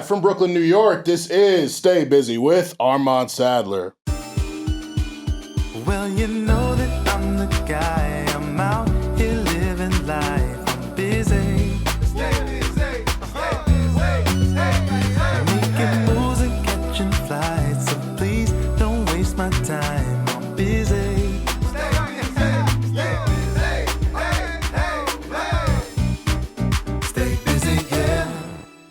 from Brooklyn, New York, this is Stay Busy with Armon Sadler. Well, you know that I'm the guy. I'm out here living life. I'm busy. Stay busy. Stay busy. Making moves and catching flights. So please don't waste my time. I'm busy. Stay busy. Stay busy. Stay busy, yeah.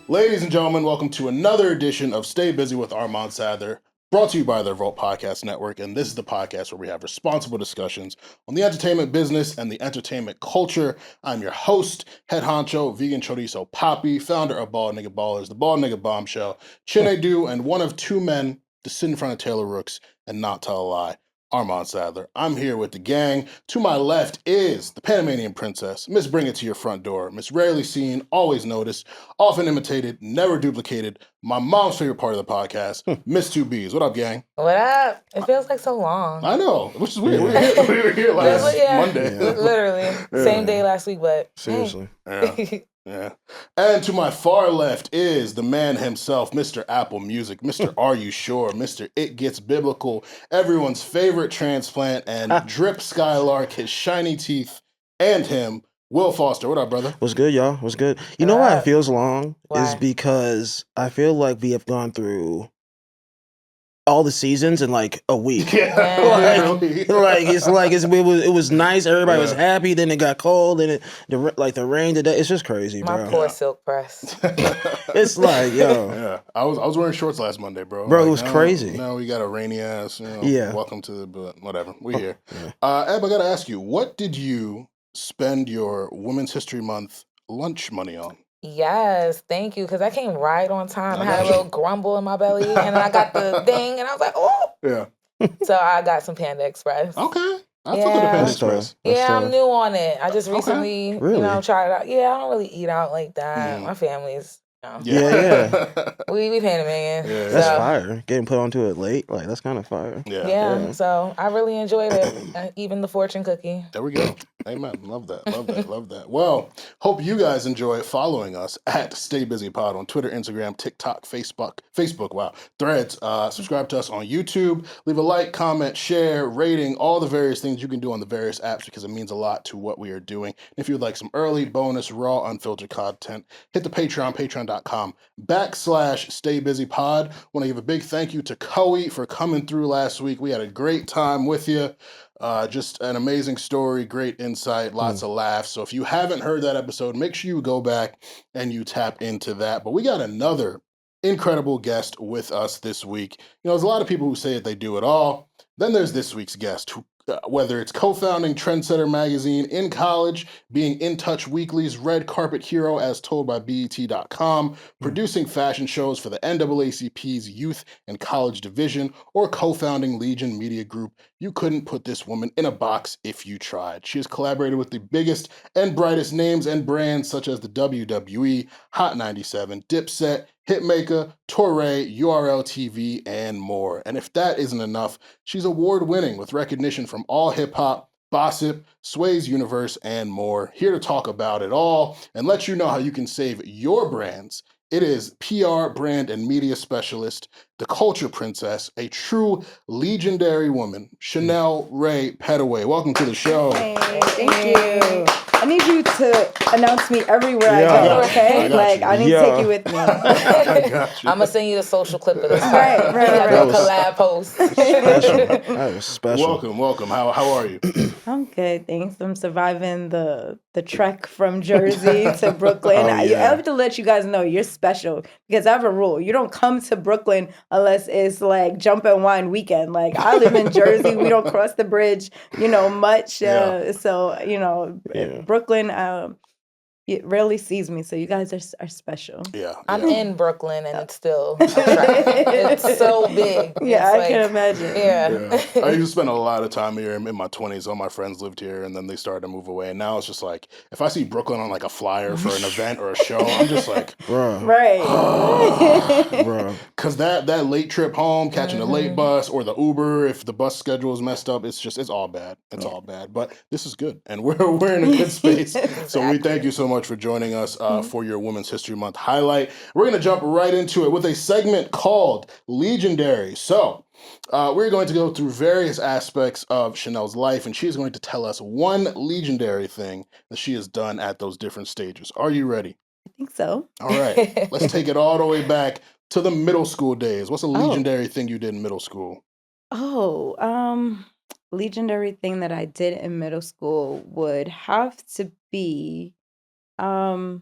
Ladies and gentlemen, welcome to another edition of Stay Busy with Armon Sadler, brought to you by the Revolt Podcast Network. And this is the podcast where we have responsible discussions on the entertainment business and the entertainment culture. I'm your host, head honcho, vegan chorizo Poppy, founder of Bald Nigga Ballers, the Bald Nigga Bombshell, Chinedu, and one of two men to sit in front of Taylor Rooks and not tell a lie, Armon Sadler. I'm here with the gang. To my left is the Panamanian princess, Miss Bring It to Your Front Door, Miss Rarely Seen, Always Noticed, Often Imitated, Never Duplicated, my mom's favorite part of the podcast, Miss 2Bs. What up, gang? What up? It feels like so long. I know, which is weird. We were here last Monday. Yeah. Literally. Same day last week, but seriously. Hey. Yeah. And to my far left is the man himself, Mr. Apple Music, Mr. Are You Sure, Mr. It Gets Biblical, everyone's favorite transplant, and Drip Skylark, his shiny teeth, and him, Will Foster. What up, brother? What's good, y'all? What's good? You know why it feels long? Why? Is because I feel like we have gone through all the seasons in like a week. It was nice. Everybody was happy. Then it got cold. Then the rain today. It's just crazy, bro. My poor silk press. It's like, yo. Yeah, I was wearing shorts last Monday, bro. Bro, like, it was crazy. Now we got a rainy ass. Yeah. Welcome to the, but whatever. We here. Yeah. Eb, I gotta ask you, what did you spend your Women's History Month lunch money on? Yes, thank you. Because I came right on time. I had a little grumble in my belly, and then I got the thing, and I was like, oh. Yeah. So I got some Panda Express. Okay. I fuck with the Yeah. Panda That's Express. I'm new on it. I just recently, Really? tried it out. Yeah, I don't really eat out like that. My family's, Yeah. we Panamanian. Yeah. That's so. fire. Getting put onto it late. Like, that's kind of fire. Yeah, so I really enjoyed it. Even the fortune cookie. There we go. Amen. Love that. Love that. Well, hope you guys enjoy following us at Stay Busy Pod on Twitter, Instagram, TikTok, Facebook, wow, Threads. Subscribe to us on YouTube. Leave a like, comment, share, rating, all the various things you can do on the various apps because it means a lot to what we are doing. If you'd like some early, bonus, raw, unfiltered content, hit the Patreon, patreon.com/StayBusyPod. Want to give a big thank you to Coey for coming through last week. We had a great time with you. Just an amazing story, great insight, lots of laughs. So if you haven't heard that episode, make sure you go back and you tap into that. But we got another incredible guest with us this week. There's a lot of people who say that they do it all. Then there's this week's guest, who, whether it's co-founding Trendsetter Magazine in college, being In Touch Weekly's red carpet hero as told by BET.com, producing fashion shows for the NAACP's Youth and College Division, or co-founding Legion Media Group, you couldn't put this woman in a box if you tried. She has collaborated with the biggest and brightest names and brands such as the WWE, Hot 97, Dipset, Hitmaker, Touré, URL TV, and more. And if that isn't enough, she's award-winning with recognition from All Hip Hop, Gossip, Sway's Universe, and more. Here to talk about it all and let you know how you can save your brands. It is PR, brand, and media specialist, the culture princess, a true legendary woman, Chanel Rae Petaway. Welcome to the show. Hey, thank you. I need you to announce me everywhere I go, okay? I need to take you with me. I got you. I'm going to send you the social clip of this. Right. A collab post. Special. That was special. Welcome. How are you? I'm good, thanks. I'm surviving the trek from Jersey to Brooklyn. I have to let you guys know you're special because I have a rule. You don't come to Brooklyn unless it's like jump and wine weekend. Like, I live in Jersey. We don't cross the bridge, much. So, Brooklyn, it rarely sees me, so you guys are special. Yeah. I'm in Brooklyn, and it's still it's so big. Yeah, I can imagine. Yeah. I used to spend a lot of time here in my 20s. All my friends lived here, and then they started to move away. And now it's just like, if I see Brooklyn on like a flyer for an event or a show, I'm just like, bro. Right. Bro. Because that late trip home, catching a late bus or the Uber, if the bus schedule is messed up, it's all bad. It's all bad. But this is good, and we're in a good space. So we thank you so much for joining us for your Women's History Month highlight. We're gonna jump right into it with a segment called Legendary. So we're going to go through various aspects of Chanel's life, and she's going to tell us one legendary thing that she has done at those different stages. Are you ready? I think so. All right, let's take it all the way back to the middle school days. What's a legendary thing you did in middle school? Legendary thing that I did in middle school would have to be, that's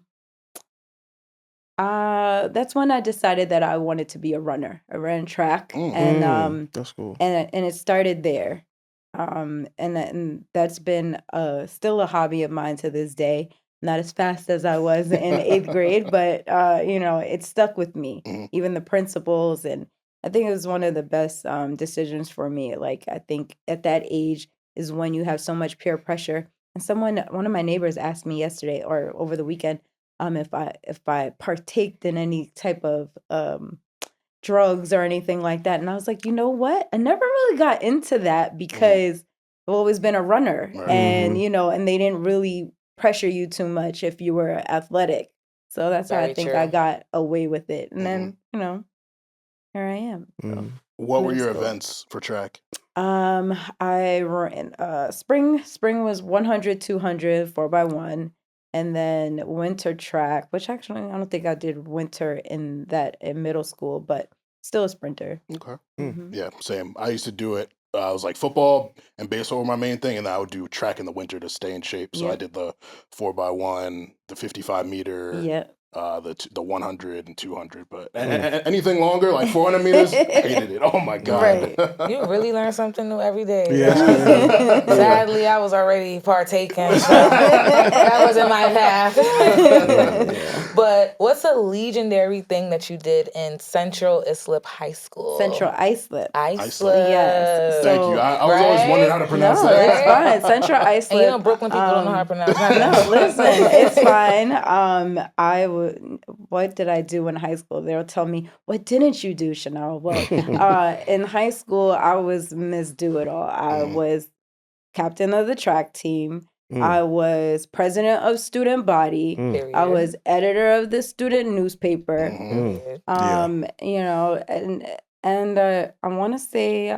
when I decided that I wanted to be a runner. I ran track, and That's cool. and it started there, and that's been still a hobby of mine to this day. Not as fast as I was in 8th grade, but it stuck with me. Even the principles, and I think it was one of the best decisions for me. Like, I think at that age is when you have so much peer pressure. And one of my neighbors asked me yesterday or over the weekend, if I partaked in any type of drugs or anything like that, and I was like, you know what? I never really got into that because I've always been a runner, and and they didn't really pressure you too much if you were athletic. So that's how I think I got away with it, and then here I am. So. What were your events for track? I ran spring was 100, 200, 4x1, and then winter track, which actually I don't think I did winter in middle school, but still a sprinter. Okay. Yeah, same. I used to do it. I was like football and baseball were my main thing, and I would do track in the winter to stay in shape. So I did the 4x1, the 55 meter. Yeah. The 100 and 200, but anything longer, like 400 meters, hated it. Oh my God. Right. You really learn something new every day. Yeah. Sadly, I was already partaking, so that wasn't my path. But what's a legendary thing that you did in Central Islip High School? Central Islip. Islip. Yes. Thank you. I was always wondering how to pronounce No, that. it's fine. Central Islip. And Brooklyn people don't know how to pronounce that. No, listen, it's fine. What did I do in high school? They'll tell me, what didn't you do, Chanel? Well, in high school, I was Miss Do-It-All. I was captain of the track team. I was president of student body. I was editor of the student newspaper. And I want to say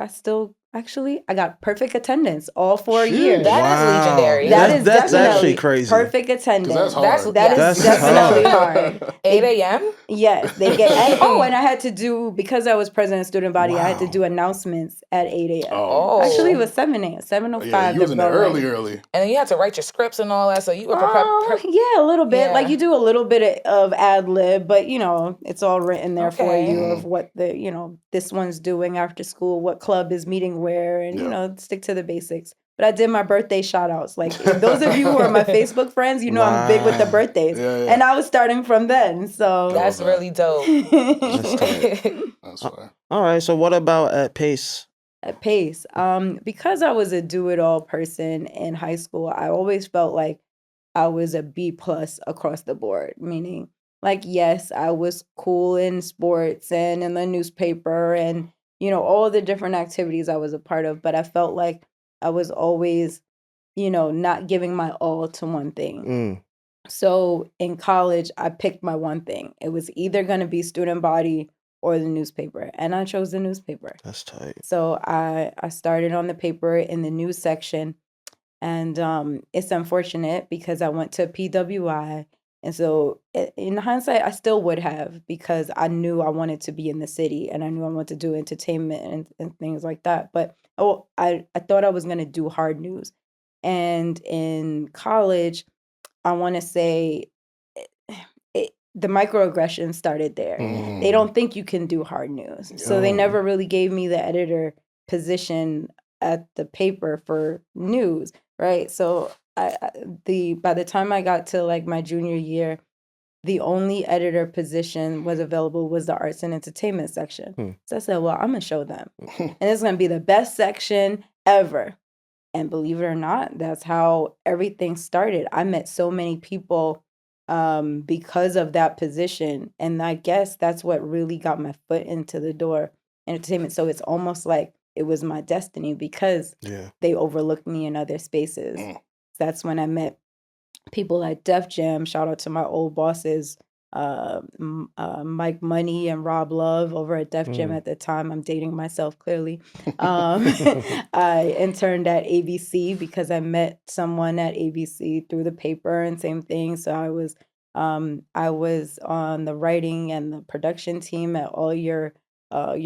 I got perfect attendance all 4 years. That is legendary. That's actually crazy. Perfect attendance. That's hard. That's definitely hard. 8 a.m.? Yes, they get. And I had to do, because I was president of student body, I had to do announcements at 8 a.m. Oh. Actually, it was 7 a.m. 7:05. Yeah, you was in there early. And then you had to write your scripts and all that, so you were prepared. Yeah, a little bit. Yeah. Like, you do a little bit of ad lib, but it's all written there for you of what this one's doing after school, what club is meeting where, and stick to the basics. But I did my birthday shout outs. Like, those of you who are my Facebook friends, I'm big with the birthdays. Yeah. And I was starting from then. So That's really dope. That's fine. All right. So what about at Pace? At Pace, because I was a do-it-all person in high school, I always felt like I was a B+ across the board. Meaning, like, yes, I was cool in sports and in the newspaper and all the different activities I was a part of, but I felt like I was always, not giving my all to one thing. So in college, I picked my one thing. It was either going to be student body or the newspaper, and I chose the newspaper. That's tight. So I started on the paper in the news section, and it's unfortunate because I went to PWI. And so in hindsight, I still would have, because I knew I wanted to be in the city and I knew I wanted to do entertainment and things like that. But I thought I was going to do hard news. And in college, I want to say the microaggressions started there. They don't think you can do hard news. So they never really gave me the editor position at the paper for news, right? So by the time I got to like my junior year, the only editor position was available was the arts and entertainment section. So I said, well, I'm gonna show them, and it's gonna be the best section ever. And believe it or not, that's how everything started. I met so many people because of that position. And I guess that's what really got my foot into the door in entertainment. So it's almost like it was my destiny because they overlooked me in other spaces. That's when I met people like Def Jam. Shout out to my old bosses, Mike Money and Rob Love over at Def Jam at the time. I'm dating myself clearly. I interned at ABC because I met someone at ABC through the paper, and same thing. So I was on the writing and the production team at all your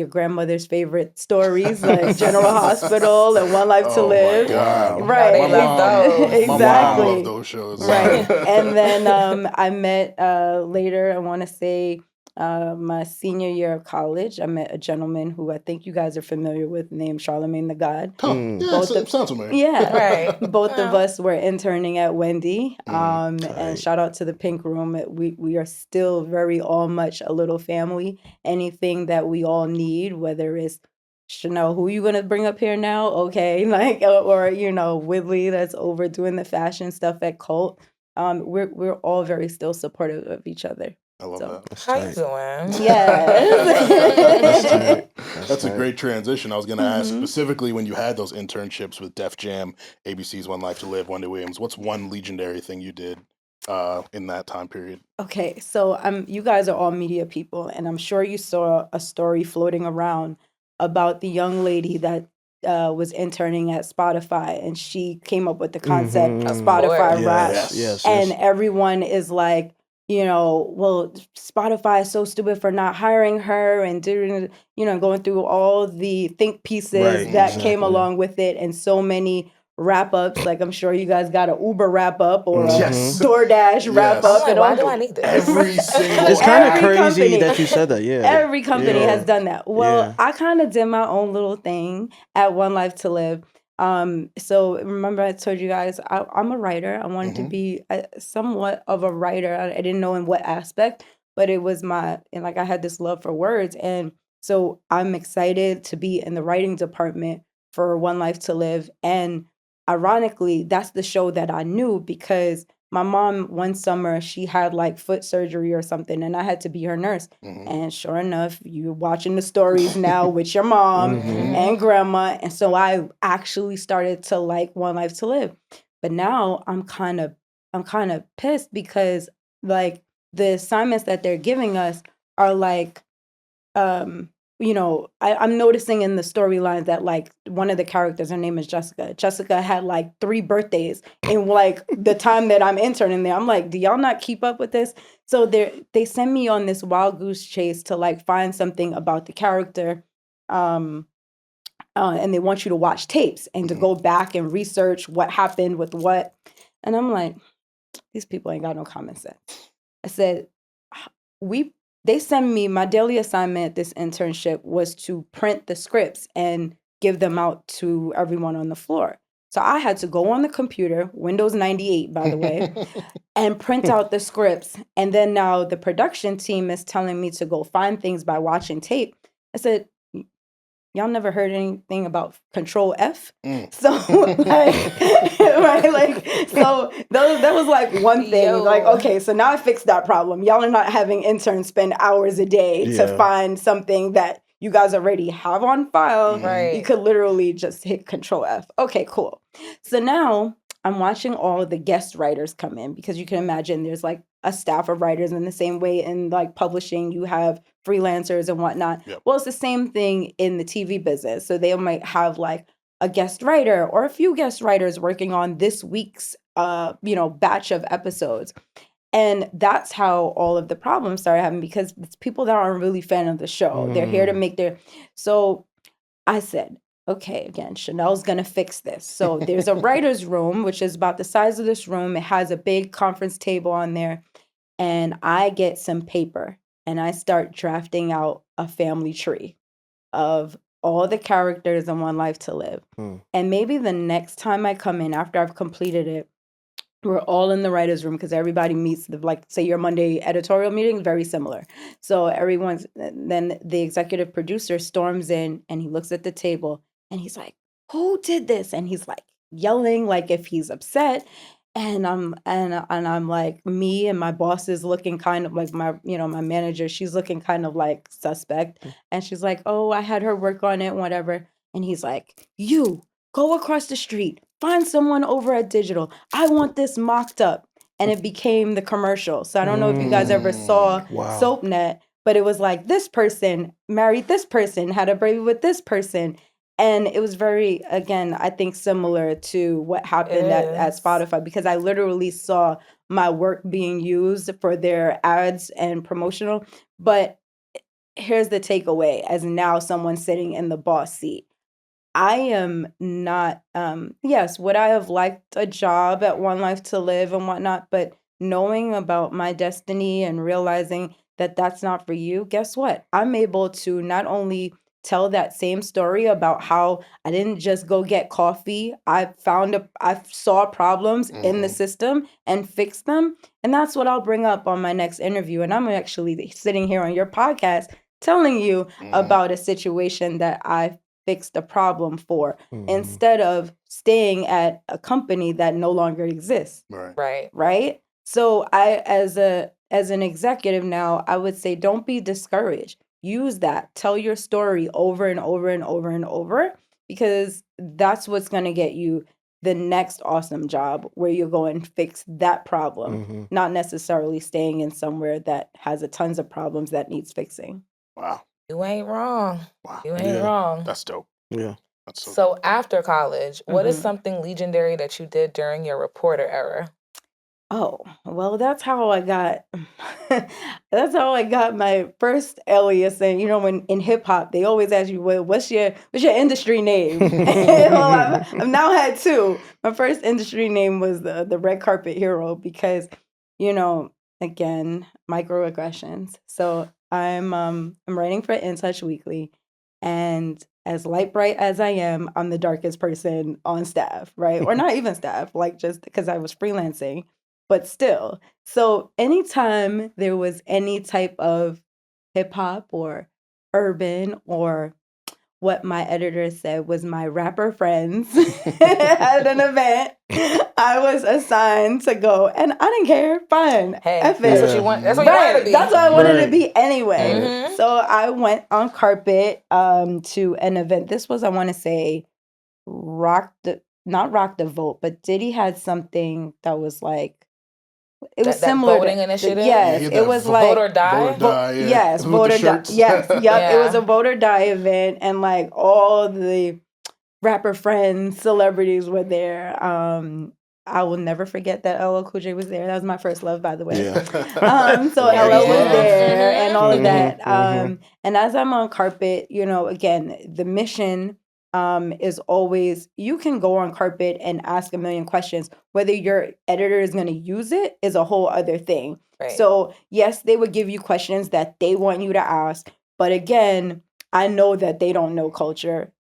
grandmother's favorite stories like General Hospital and One Life to Live. My God. Right. They love those. Exactly. My mom loved those shows. Right. And then I met later, I want to say my senior year of college, I met a gentleman who I think you guys are familiar with named Charlemagne the God. Yeah, sounds familiar. Yeah. Right. Both of us were interning at Wendy. And shout out to the Pink Room. We are still very all much a little family. Anything that we all need, whether it's Chanel, who you gonna bring up here now? Okay, like or Whitley that's over doing the fashion stuff at Cult. We're all very still supportive of each other. I love that. How you doing? Yeah. That's a great transition. I was going to ask specifically when you had those internships with Def Jam, ABC's One Life to Live, Wendy Williams. What's one legendary thing you did in that time period? Okay, so you guys are all media people, and I'm sure you saw a story floating around about the young lady that was interning at Spotify, and she came up with the concept of Spotify Rap. Yes. And everyone is like, well, Spotify is so stupid for not hiring her and doing, going through all the think pieces that came along with it, and so many wrap ups. Like I'm sure you guys got an Uber wrap up or a DoorDash wrap up. Like, why do I need this? Every single It's kind of Every crazy company. that you said that. Yeah. Every company has done that. Well, I kind of did my own little thing at One Life to Live. So remember I told you guys I'm a writer. I wanted to be somewhat of a writer. I didn't know in what aspect, but it was I had this love for words. And so I'm excited to be in the writing department for One Life to Live. And ironically, that's the show that I knew because my mom, one summer, she had like foot surgery or something, and I had to be her nurse. And sure enough, you're watching the stories now with your mom and grandma. And so I actually started to like One Life to Live. But now I'm kind of pissed because like the assignments that they're giving us are like, I'm noticing in the storylines that like one of the characters, her name is Jessica. Jessica had like 3 birthdays in like the time that I'm interning there. I'm like, do y'all not keep up with this? So they send me on this wild goose chase to like find something about the character. And they want you to watch tapes and to go back and research what happened with what. And I'm like, these people ain't got no common sense. I said, they send me my daily assignment. This internship was to print the scripts and give them out to everyone on the floor. So I had to go on the computer, Windows 98, by the way, and print out the scripts. And then now the production team is telling me to go find things by watching tape. I said, y'all never heard anything about Control F? So, that was like one thing. Like, okay, so now I fixed that problem. Y'all are not having interns spend hours a day to find something that you guys already have on file. Right. You could literally just hit Control F. Okay, cool. So now I'm watching all of the guest writers come in because you can imagine there's like a staff of writers in the same way in like publishing, you have freelancers and whatnot. Yep. Well, it's the same thing in the TV business. So they might have like a guest writer or a few guest writers working on this week's, batch of episodes. And that's how all of the problems started happening because it's people that aren't really fan of the show. They're here to make So I said, okay, again, Chanel's going to fix this. So there's a writer's room, which is about the size of this room. It has a big conference table on there. And I get some paper and I start drafting out a family tree of all the characters in One Life to Live. And maybe the next time I come in after I've completed it, we're all in the writer's room because everybody meets, like, say your Monday editorial meeting, very similar. So then the executive producer storms in and he looks at the table and he's like, who did this? And he's like yelling like if he's upset. And I'm like, me and my boss is looking kind of like my manager, she's looking kind of like suspect. And she's like, oh, I had her work on it, whatever. And he's like, you go across the street, find someone over at Digital. I want this mocked up. And it became the commercial. So I don't know if you guys ever saw Wow. SoapNet, but it was like this person married this person, had a baby with this person. And it was very, again, I think similar to what happened at is. Spotify, because I literally saw my work being used for their ads and promotional. But here's the takeaway as now someone sitting in the boss seat. I am not, yes, would I have liked a job at One Life to Live and whatnot, but knowing about my destiny and realizing that that's not for you, guess what? I'm able to not only tell that same story about how I didn't just go get coffee. I saw problems in the system and fixed them. And that's what I'll bring up on my next interview. And I'm actually sitting here on your podcast telling you about a situation that I fixed a problem for instead of staying at a company that no longer exists. Right. Right? So I, as an executive now, I would say don't be discouraged. Use that. Tell your story over and over and over and over, because that's what's going to get you the next awesome job where you go and fix that problem, not necessarily staying in somewhere that has a tons of problems that needs fixing. Wow. You ain't wrong. Wow. You ain't wrong. That's dope. Yeah. That's So after college, what is something legendary that you did during your reporter era? Oh, well, that's how I got my first alias. And when in hip hop they always ask you, well, what's your industry name? Well, I've now had two. My first industry name was the Red Carpet Hero, because again, microaggressions. So I'm writing for In Touch Weekly, and as light bright as I am, I'm the darkest person on staff, right? Or not even staff, like just because I was freelancing. But still, so anytime there was any type of hip hop or urban, or what my editor said was my rapper friends at an event, I was assigned to go, and I didn't care. Fine, Hey, F that's it. what you want. That's what you wanted to be. That's what I wanted to Right. be anyway. Mhm. So I went on carpet to an event. This was, I want to say, not Rock the Vote, but Diddy had something that was like, it was That similar voting to initiative? yes, Yeah, it that was vote like Vote or die? Vote or die, yeah. yes, With vote the or die. shirts. Yes, yep. It was Yeah. a vote or die event, and like all the rapper friends, celebrities were there. I will never forget that LL Cool J was there. That was my first love, by the way. Yeah. So Ladies LL was love. there and all of Mhm, that. mhm. And as I'm on carpet, again, the mission is always, you can go on carpet and ask a million questions. Whether your editor is going to use it is a whole other thing. Right. So yes, they would give you questions that they want you to ask. But again, I know that they don't know culture.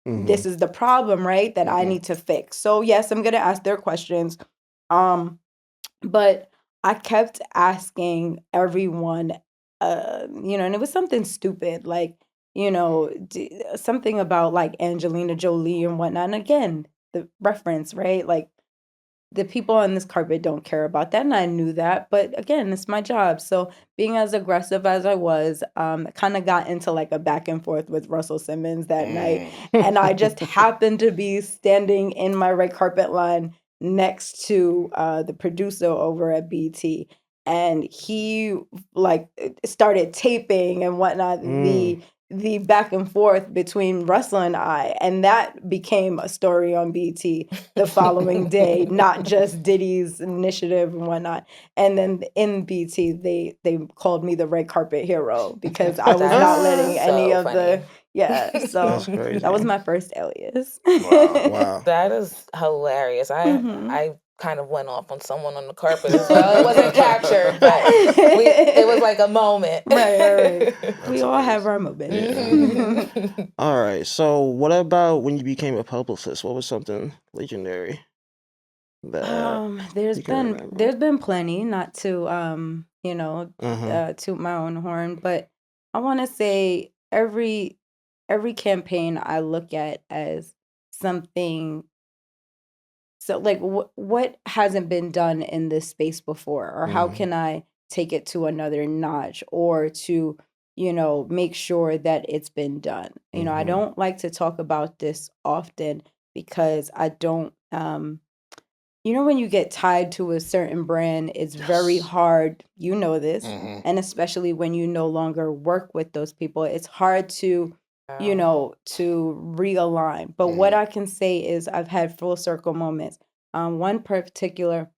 This is the problem, right? That I need to fix. So yes, I'm gonna ask their questions. But I kept asking everyone, and it was something stupid, like, something about like Angelina Jolie and whatnot. And again, the reference, right? Like, the people on this carpet don't care about that, and I knew that. But again, it's my job. So being as aggressive as I was, kind of got into like a back and forth with Russell Simmons that night, and I just happened to be standing in my red carpet line next to the producer over at BT, and he like started taping and whatnot the back and forth between Russell and I, and that became a story on BT the following day, not just Diddy's initiative and whatnot. And then in BT, they called me the red carpet hero because I was not letting any of the so That's crazy. that was my first alias. Wow. That is hilarious. Mhm. I kind of went off on someone on the carpet as well. It wasn't captured, but it was like a moment. Right. We all have our moments. Mhm. All right. So, what about when you became a publicist? What was something legendary that There's you can been remember? plenty, not to toot my own horn, but I want to say every campaign I look at as something So like what hasn't been done in this space before, or how can I take it to another notch, or to, make sure that it's been done. I don't like to talk about this often because I don't when you get tied to a certain brand, it's very Yes. hard, this, Mhm. and especially when you no longer work with those people, it's hard to, to realign. But what I can say is I've had full circle moments. One particular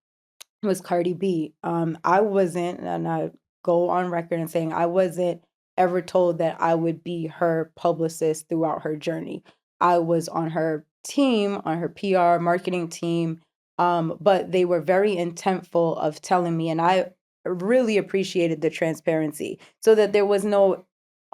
was Cardi B. I wasn't, and I go on record and saying I wasn't ever told that I would be her publicist throughout her journey. I was on her team, on her PR marketing team, but they were very intentful of telling me, and I really appreciated the transparency, so that there was no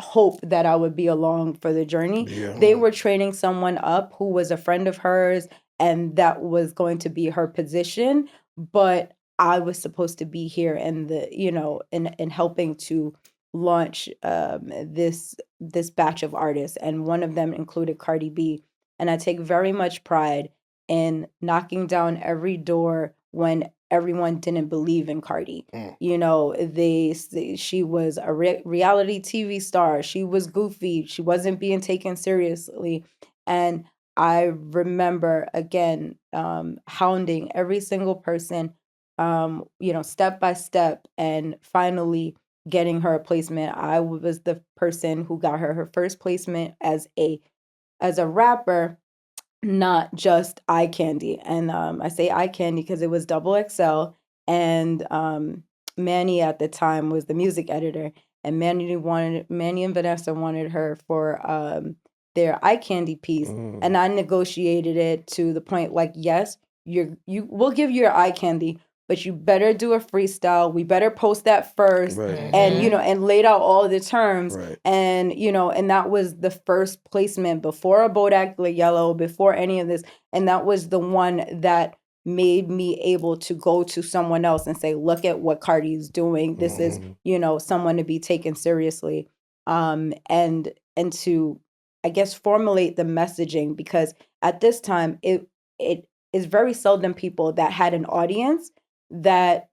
hope that I would be along for the journey. Yeah. They were training someone up who was a friend of hers, and that was going to be her position. But I was supposed to be here in the, in helping to launch this batch of artists, and one of them included Cardi B. And I take very much pride in knocking down every door when everyone didn't believe in Cardi. She was a reality TV star. She was goofy. She wasn't being taken seriously, and I remember again hounding every single person, step by step, and finally getting her a placement. I was the person who got her first placement as a rapper, not just eye candy. And I say eye candy because it was double XL, and Manny at the time was the music editor, and Manny and Vanessa wanted her for their eye candy piece, and I negotiated it to the point like, yes, you we'll give you your eye candy, but you better do a freestyle. We better post that first, Right. and and laid out all the terms, Right. and and that was the first placement before a Bodak Yellow, before any of this, and that was the one that made me able to go to someone else and say, look at what Cardi's doing. This is someone to be taken seriously, and to, I guess, formulate the messaging, because at this time it is very seldom people that had an audience that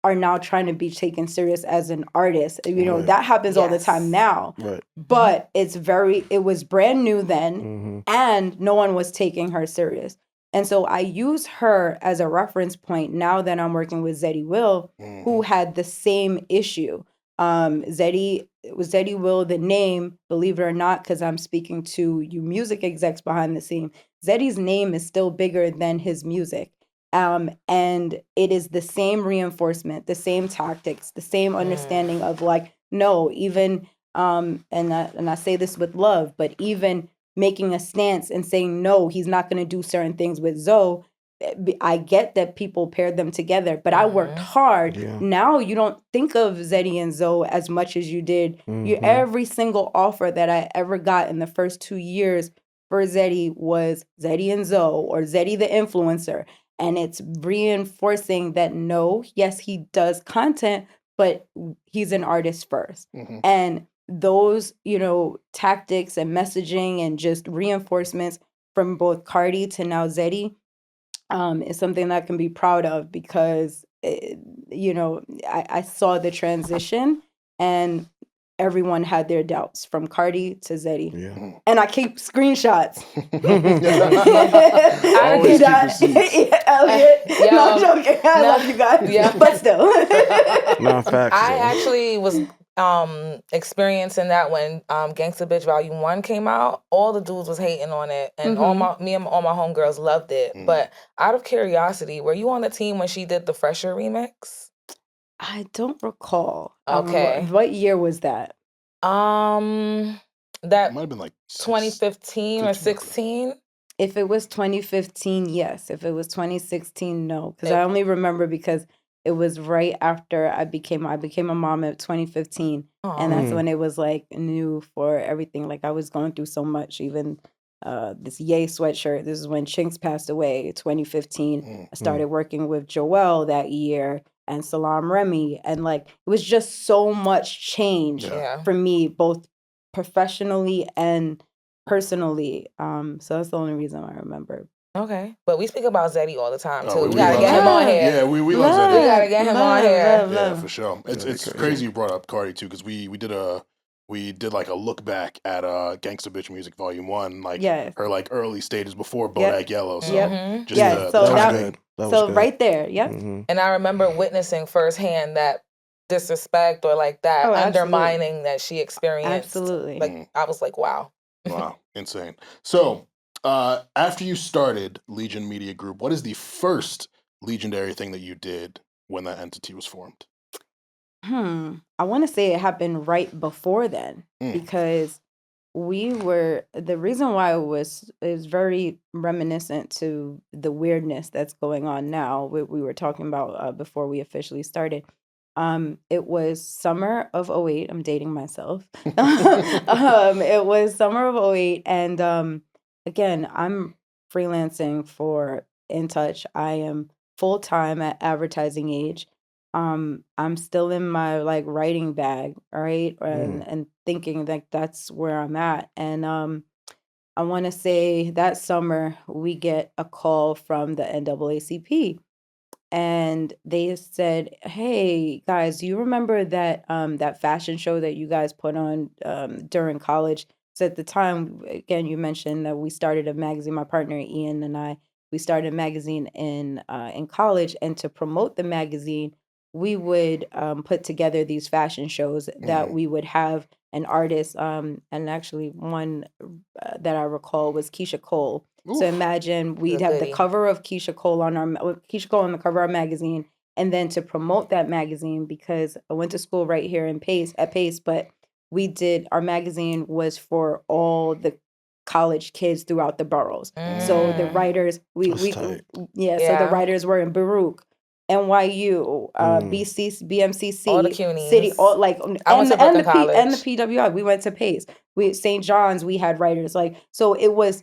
are now trying to be taken serious as an artist. Right. That happens all the Yes. time now. Right. But it was brand new then, and no one was taking her serious. And so I use her as a reference point now that I'm working with Zeddy Will, who had the same issue. Zeddy Will, the name, believe it or not, because I'm speaking to you music execs behind the scene, Zeddy's name is still bigger than his music. And it is the same reinforcement, the same tactics, the same understanding of like, no, even, and I say this with love, but even making a stance and saying, no, he's not going to do certain things with Zoe. I get that people paired them together, but I worked hard. Yeah. Now you don't think of Zeddy and Zoe as much as you did. Every single offer that I ever got in the first 2 years for Zeddy was Zeddy and Zoe, or Zeddy the influencer. And it's reinforcing that, no, yes, he does content, but he's an artist first. And those, tactics and messaging and just reinforcements from both Cardi to now Zeddy is something that I can be proud of, because, I saw the transition, and everyone had their doubts from Cardi to Zeddy. Yeah. And I keep screenshots. Always keep receipts. Elliot. Yo, No, I'm joking. I no, love you guys. yeah. But still. No, facts. I though. actually was experiencing that when Gangsta Bitch Volume 1 came out. All the dudes was hating on it, and all my homegirls loved it. But out of curiosity, were you on the team when she did the Fresher remix? I don't recall. Okay. What year was that? That It might have been like 2015 or 16. If it was 2015, yes. If it was 2016, no. Because I only remember because it was right after I became a mom at 2015. And that's when it was like new for everything. Like I was going through so much, even this Ye sweatshirt. This is when Chinks passed away, 2015. I started working with Joelle that year, and Salam Remy. And like, it was just so much change for me, both professionally and personally. So that's the only reason I remember. Okay, but we speak about Zeddy all the time too. Oh, We gotta get him on here. Yeah, we love Zeddy. We gotta get him on here. Yeah, for sure. It's Crazy. crazy you brought up Cardi too, because we did like a look back at Gangsta Bitch Music Volume 1, like her like early stages before Bodak Yellow. So just so that was good. That was good. right there, And I remember witnessing firsthand that disrespect or like that undermining that she experienced. Absolutely. Like I was like, wow. Wow, insane. So after you started Legion Media Group, what is the first legendary thing that you did when that entity was formed? I want to say it happened right before then because the reason why is very reminiscent to the weirdness that's going on now. We were talking about before we officially started. It was summer of 08. I'm dating myself. It was summer of 08. And again, I'm freelancing for In Touch. I am full-time at advertising age. I'm still in my like writing bag, right? And thinking that that's where I'm at. And I want to say that summer we get a call from the NAACP. And they said, "Hey guys, do you remember that that fashion show that you guys put on during college?" So at the time, again, you mentioned that we started a magazine. My partner Ian and I, we started a magazine in college, and to promote the magazine, we would put together these fashion shows that we would have an artist. And actually, one that I recall was Keisha Cole. Oof. So imagine we'd have the cover of Keisha Cole on the cover of our magazine, and then to promote that magazine, because I went to school right here in Pace, but our magazine was for all the college kids throughout the boroughs. So the writers, so the writers were in Baruch, NYU, BMCC, all the CUNYs, City, all like, I went to Brooklyn College. And the PWI. We went to Pace. St. John's, we had writers like, so it was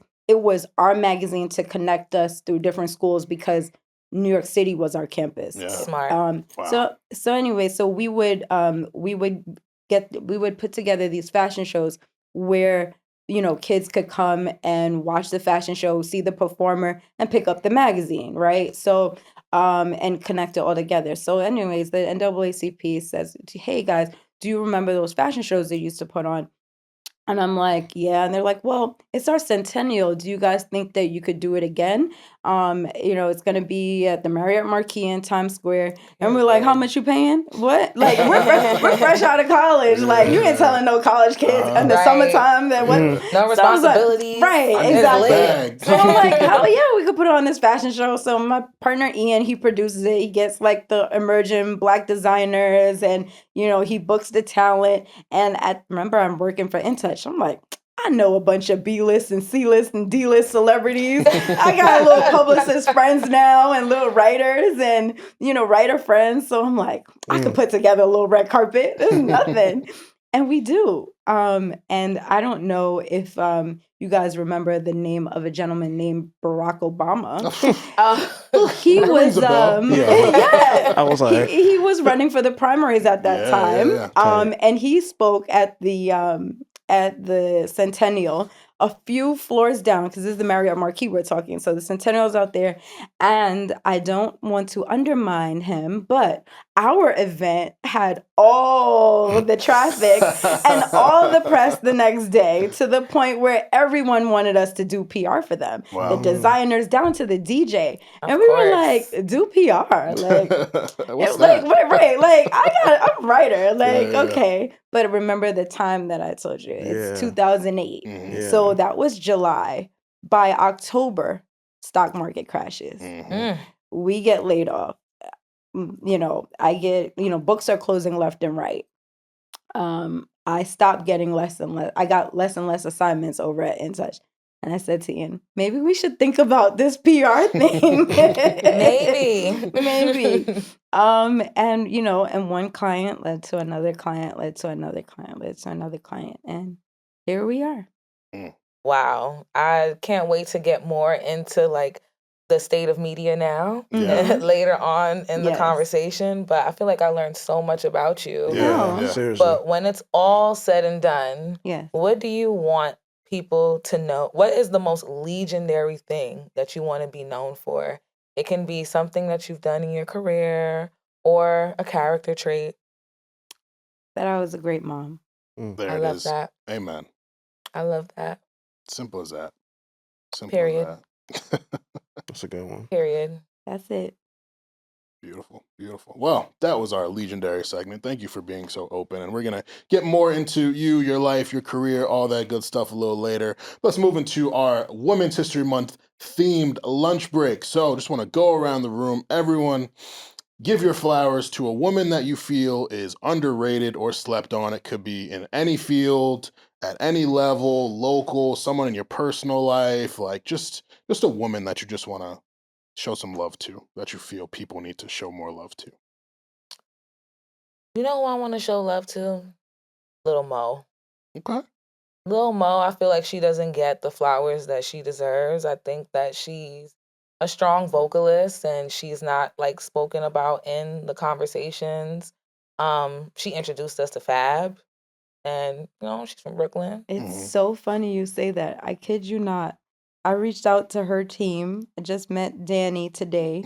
our magazine to connect us through different schools because New York City was our campus. Yeah. Smart. Wow. So anyway, so we would put together these fashion shows where kids could come and watch the fashion show, see the performer, and pick up the magazine, right? So and connect it all together. So anyways, the NAACP says, "Hey guys, do you remember those fashion shows they used to put on?" And I'm like, yeah. And they're like, "Well, it's our centennial. Do you guys think that you could do it again? It's going to be at the Marriott Marquis in Times Square." And we're like, "How much you paying? What? Like, we're fresh out of college. Like, you ain't telling no college kids in the summertime that what? No responsibilities. Right, exactly. So I'm like, hell yeah, we could put on this fashion show." So my partner Ian, he produces it. He gets like the emerging Black designers, and he books the talent. And remember, I'm working for In Touch. I'm like, I know a bunch of B-list and C-list and D-list celebrities. I got little publicist friends now and little writers and, writer friends. So I'm like, I could put together a little red carpet. There's nothing. And we do. And I don't know if you guys remember the name of a gentleman named Barack Obama. He was, I was like, he was running for the primaries at that time. Yeah. And he spoke at the Centennial, a few floors down, because this is the Marriott Marquis we're talking. So the Centennial's out there. And I don't want to undermine him, but our event had all the traffic and all the press the next day, to the point where everyone wanted us to do PR for them. Wow. The designers down to the DJ. And we were like, do PR. Like, right. Like, I'm a writer. Like, okay. But remember the time that I told you. It's 2008. Mm-hmm. So that was July. By October, stock market crashes. Mm-hmm. We get laid off. I get, books are closing left and right. I stopped getting less and less. I got less and less assignments over at In Touch. And I said to Ian, maybe we should think about this PR thing. Maybe. And one client led to another client, led to another client, led to another client. And here we are. Wow. I can't wait to get more into like the state of media now later on in the conversation. But I feel like I learned so much about you. Yeah. Seriously. But when it's all said and done, what do you want people to know? What is the most legendary thing that you want to be known for? It can be something that you've done in your career or a character trait. That I was a great mom. There I it love is. that. Amen. I love that. Simple as that. Simple Period. as that. That's a good one. Period. That's it. Beautiful, beautiful. Well, that was our legendary segment. Thank you for being so open. And we're going to get more into you, your life, your career, all that good stuff a little later. Let's move into our Women's History Month themed lunch break. So just want to go around the room. Everyone, give your flowers to a woman that you feel is underrated or slept on. It could be in any field, at any level, local, someone in your personal life, like just a woman that you just want to show some love to, that you feel people need to show more love to. You know who I want to show love to? Little Mo. Okay. Lil Mo, I feel like she doesn't get the flowers that she deserves. I think that she's a strong vocalist and she's not like spoken about in the conversations. She introduced us to Fab, and she's from Brooklyn. It's so funny you say that. I kid you not. I reached out to her team. I just met Danny today.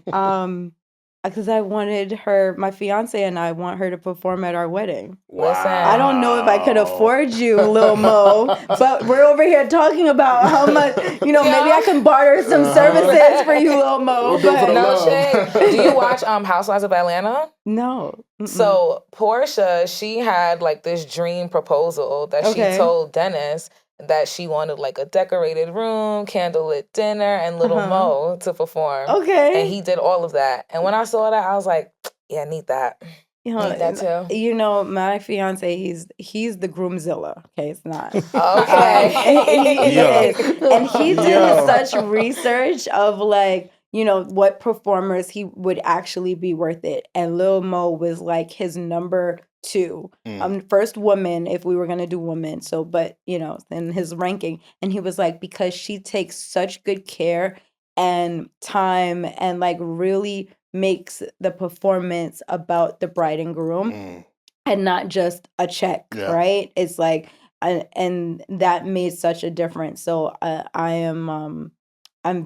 Because I wanted her, my fiance and I want her to perform at our wedding. Listen, I don't know if I could afford you, Lil Mo, but we're over here talking about how much, maybe I can barter some services for you, Lil Mo. But no shade. Do you watch Housewives of Atlanta? No. So Portia, she had like this dream proposal that she told Dennis that she wanted like a decorated room, candlelit dinner, and Little Mo to perform. Okay. And he did all of that. And when I saw that, I was like, yeah, I need that. Need that too. My fiance, he's the groomzilla. Okay, it's not. Okay. And he did such research of like, what performers he would actually be worth it. And Lil Mo was like his number 2. First woman, if we were going to do women. So, but, in his ranking. And he was like, because she takes such good care and time and like really makes the performance about the bride and groom and not just a check, right? It's like, and that made such a difference. So I'm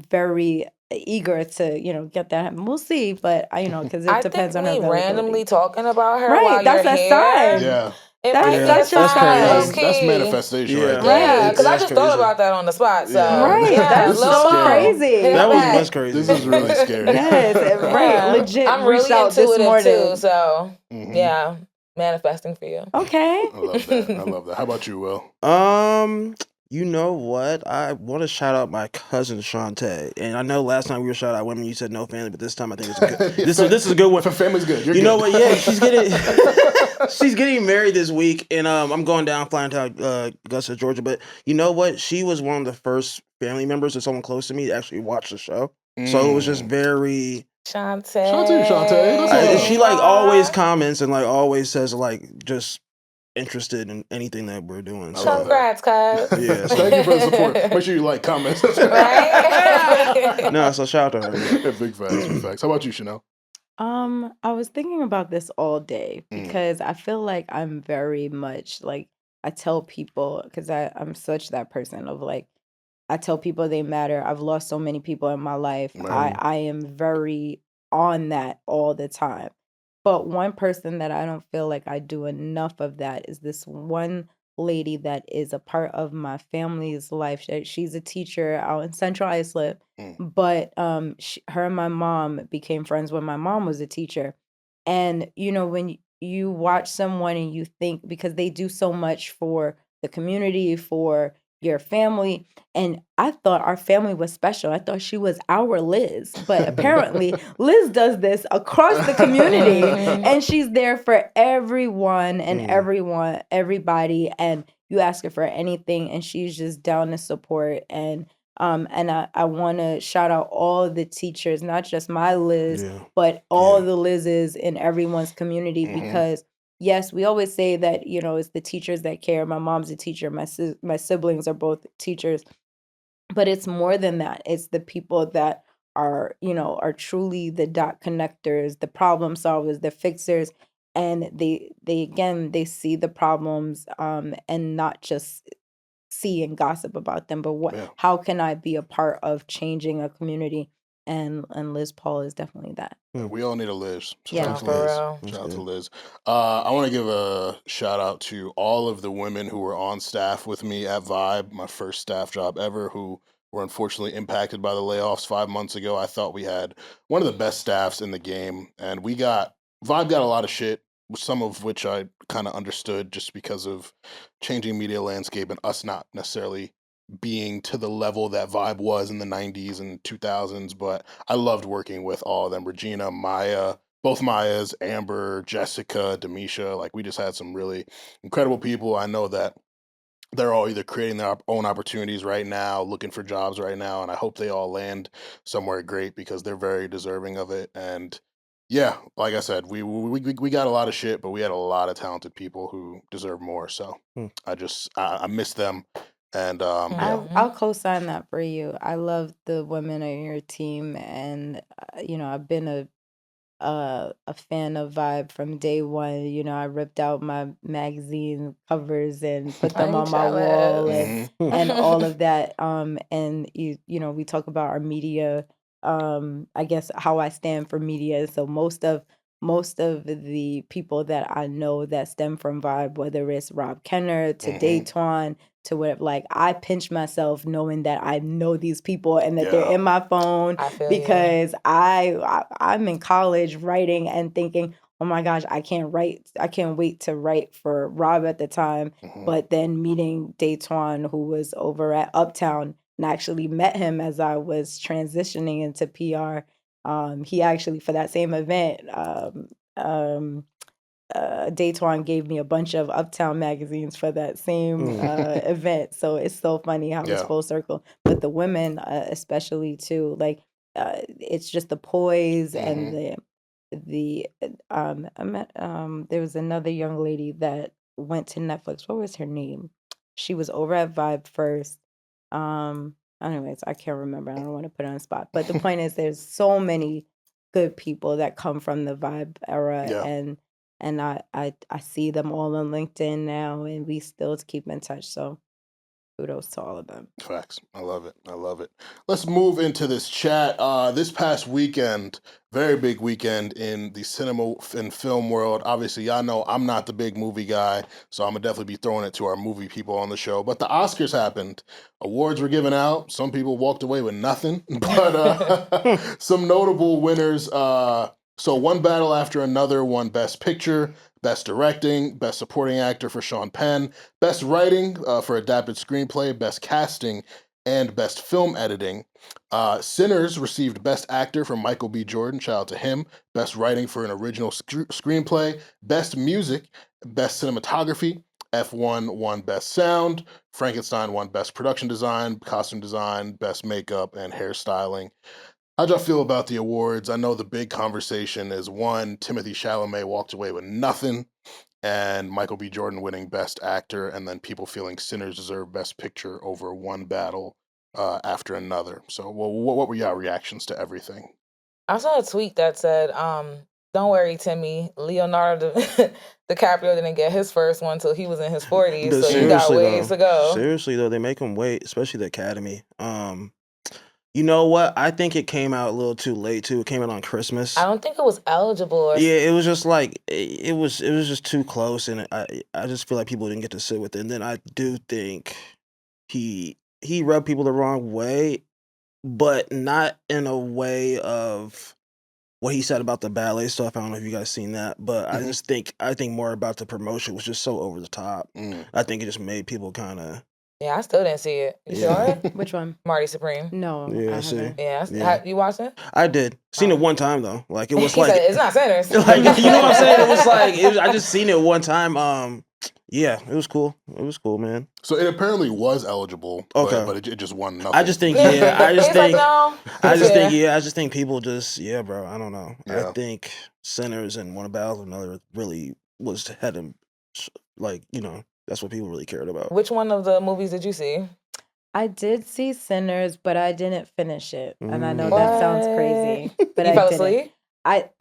very eager to get that. We'll see, but because it depends on her availability. Randomly talking about her, right? while That's you're a here. sign. Yeah. That's such a sign. That's manifestation right there. Yeah, because I just thought about that on the spot. So right, that's so crazy. That was crazy. This is really scary. Yes, right. Legit. I'm really intuitive too. So yeah, manifesting for you. Okay. I love that. I love that. How about you, Will? You know what? I want to shout out my cousin Shantae. And I know last time we were shouting out women, you said no family, but this time I think it's a good. This is a good one. For family's good. You're you good. know what? Yeah, she's getting married this week, and I'm going down, flying to Augusta, Georgia. But you know what? She was one of the first family members of someone close to me to actually watch the show. So it was just very. Shantae. She like always comments and like always says like just interested in anything that we're doing. So. Congrats, cuz. Yeah. Thank you for the support. Make sure you like, comment. Right? No, so shout out to her. Yeah, big facts. How about you, Chanel? I was thinking about this all day because I feel like I'm very much like I tell people because I'm such that person of like I tell people they matter. I've lost so many people in my life. I am very on that all the time. But one person that I don't feel like I do enough of that is this one lady that is a part of my family's life. She's a teacher out in Central Islip, but her and my mom became friends when my mom was a teacher. And, when you watch someone and you think, because they do so much for the community, for your family. And I thought our family was special. I thought she was our Liz. But apparently Liz does this across the community. And she's there for everyone and everybody. And you ask her for anything and she's just down to support. And I want to shout out all the teachers, not just my Liz, but all the Liz's in everyone's community because yes, we always say that, it's the teachers that care. My mom's a teacher. My siblings are both teachers. But it's more than that. It's the people that are truly the dot connectors, the problem solvers, the fixers. And they see the problems and not just see and gossip about them, but Yeah. how can I be a part of changing a community? And Liz Paul is definitely that. We all need a Liz. So Yeah. shout out to For Liz. real. Shout out to Liz. I want to give a shout out to all of the women who were on staff with me at Vibe, my first staff job ever, who were unfortunately impacted by the layoffs 5 months ago. I thought we had one of the best staffs in the game, and Vibe got a lot of shit, some of which I kind of understood just because of changing media landscape and us not necessarily being to the level that Vibe was in the 90s and 2000s, but I loved working with all of them. Regina, Maya, both Mayas, Amber, Jessica, Demisha, like we just had some really incredible people. I know that they're all either creating their own opportunities right now, looking for jobs right now, and I hope they all land somewhere great because they're very deserving of it. And yeah, like I said, we got a lot of shit, but we had a lot of talented people who deserve more. So I miss them. And yeah, I'll co-sign that for you. I love the women on your team, and I've been a fan of Vibe from day one. I ripped out my magazine covers and put them on my wall and all of that. And we talk about our media. I guess how I stand for media. So most of the people that I know that stem from Vibe, whether it's Rob Kenner to Daytwan to whatever, like I pinch myself knowing that I know these people and that they're in my phone because I'm in college writing and thinking, oh my gosh, I can't wait to write for Rob at the time. But then meeting Daytwan, who was over at Uptown, and I actually met him as I was transitioning into PR. He actually, for that same event, Daytwan gave me a bunch of Uptown magazines for that same event. So it's so funny how it's full circle. But the women, especially too, like it's just the poise and I met there was another young lady that went to Netflix. What was her name? She was over at Vibe first. Anyways, I can't remember. I don't want to put her on the spot. But the point is there's so many good people that come from the Vibe era and I see them all on LinkedIn now, and we still keep in touch. So kudos to all of them. Facts. I love it. I love it. Let's move into this chat. This past weekend, very big weekend in the cinema and film world. Obviously, y'all know I'm not the big movie guy, so I'm gonna definitely be throwing it to our movie people on the show. But the Oscars happened. Awards were given out. Some people walked away with nothing, but some notable winners. So One Battle After Another won Best Picture, Best Directing, Best Supporting Actor for Sean Penn, Best Writing for Adapted Screenplay, Best Casting, and Best Film Editing. Sinners received Best Actor from Michael B. Jordan, shout out to him, Best Writing for an Original Screenplay, Best Music, Best Cinematography, F1 won Best Sound, Frankenstein won Best Production Design, Costume Design, Best Makeup, and Hairstyling. How'd y'all feel about the awards? I know the big conversation is one, Timothée Chalamet walked away with nothing, and Michael B. Jordan winning Best Actor, and then people feeling Sinners deserve Best Picture over One Battle After Another. So what were y'all reactions to everything? I saw a tweet that said, don't worry, Timmy, Leonardo DiCaprio didn't get his first one until he was in his 40s, so he got ways to go. Seriously, though, they make him wait, especially the Academy. You know what? I think it came out a little too late too. It came out on Christmas. I don't think it was eligible. Yeah, it was just like it was just too close, and I just feel like people didn't get to sit with it. And then I do think he rubbed people the wrong way, but not in a way of what he said about the ballet stuff. I don't know if you guys seen that, but I think more about the promotion was just so over the top. I think it just made people kind of. Yeah, I still didn't see it. You saw it? Which one? Marty Supreme. No. Yeah, I see. haven't. Yeah. You watched it? I did. Seen it one time though. Like it was He like said, it's not Sinners. like you know what I'm saying? It was like I just seen it one time. Yeah, it was cool. It was cool, man. So it apparently was eligible. Okay, but it just won nothing. I just think people just bro. I don't know. Yeah. I think Sinners and One Battle Another really was heading that's what people really cared about. Which one of the movies did you see? I did see Sinners, but I didn't finish it. And I know that sounds crazy. But you fell asleep?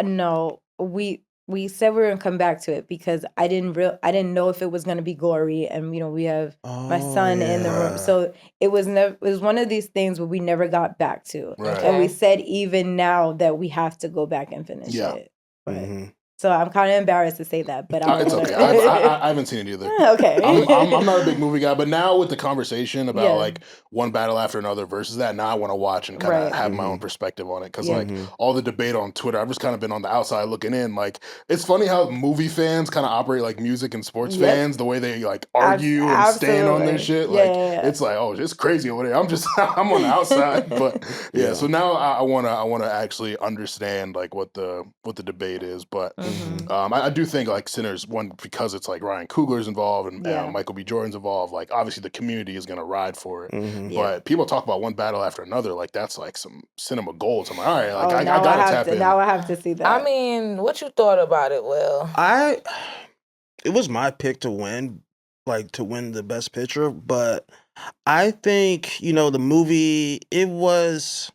No, we we said we were gonna come back to it because I didn't know if it was gonna be gory, and we have my son in the room, so it was one of these things where we never got back to, Right. and we said even now that we have to go back and finish it. But, so I'm kind of embarrassed to say that, but it's okay. I haven't seen it either. Okay. I'm not a big movie guy, but now with the conversation about like one battle after another versus that, now I want to watch and kind of have my own perspective on it. Because like all the debate on Twitter, I've just kind of been on the outside looking in. Like it's funny how movie fans kind of operate like music and sports fans, the way they like argue and stand on their shit. Like it's like, oh, it's crazy over there. I'm on the outside, but So now I wanna actually understand like what the debate is, but. I do think like Sinners, one, because it's like Ryan Coogler's involved and Michael B. Jordan's involved, like obviously the community is gonna ride for it. But people talk about one battle after another, like that's like some cinema gold. So I'm like, all right, like I gotta tap in. Now I have to see that. I mean, what you thought about it, Will? It was my pick to win, like to win the best picture, but I think, the movie, it was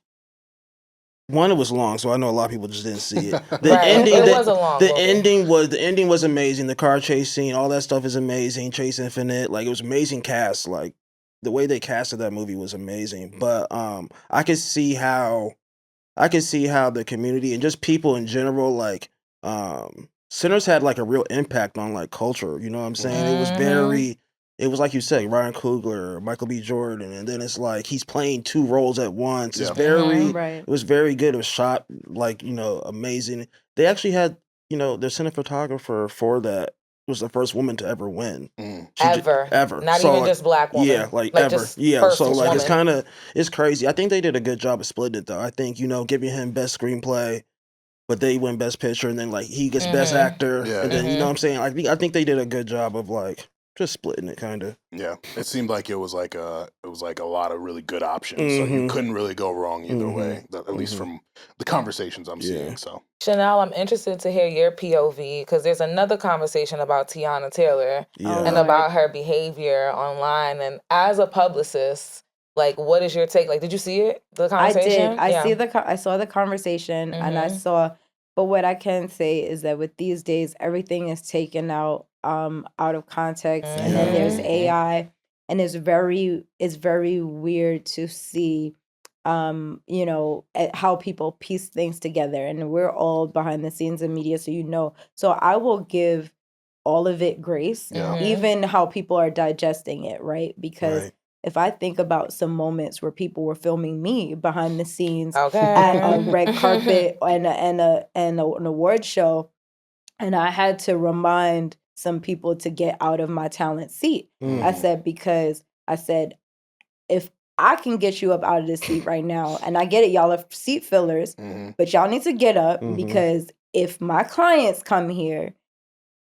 long, so I know a lot of people just didn't see it. The ending was amazing. The car chase scene, all that stuff is amazing. Chase Infinite, like it was amazing cast. Like the way they casted that movie was amazing. But I could see how the community and just people in general, like Sinners had like a real impact on like culture. You know what I'm saying? It was like you said, Ryan Coogler, Michael B. Jordan, and then it's like he's playing two roles at once. It's it was very good. It was shot like, amazing. They actually had, their cinematographer for that was the first woman to ever win. Ever. Not even just black woman. Yeah, like ever. Yeah, so like it's crazy. I think they did a good job of splitting it though. I think, giving him best screenplay, but they win best picture, and then like he gets best actor. And then, you know what I'm saying? I think they did a good job of like just splitting it, kind of. Yeah, it seemed like it was like a lot of really good options. So you couldn't really go wrong either way. At least from the conversations I'm seeing. So Chanel, I'm interested to hear your POV because there's another conversation about Tiana Taylor and about her behavior online. And as a publicist, like, what is your take? Like, did you see it? The conversation? I did. I saw the conversation, and I saw. But what I can say is that with these days, everything is taken out of context, and then there's AI, and it's very weird to see, how people piece things together, and we're all behind the scenes in media, so I will give all of it grace, even how people are digesting it, right? Because if I think about some moments where people were filming me behind the scenes at a red carpet and an award show, and I had to remind some people to get out of my talent seat. I said, if I can get you up out of this seat right now, and I get it, y'all are seat fillers, but y'all need to get up because if my clients come here,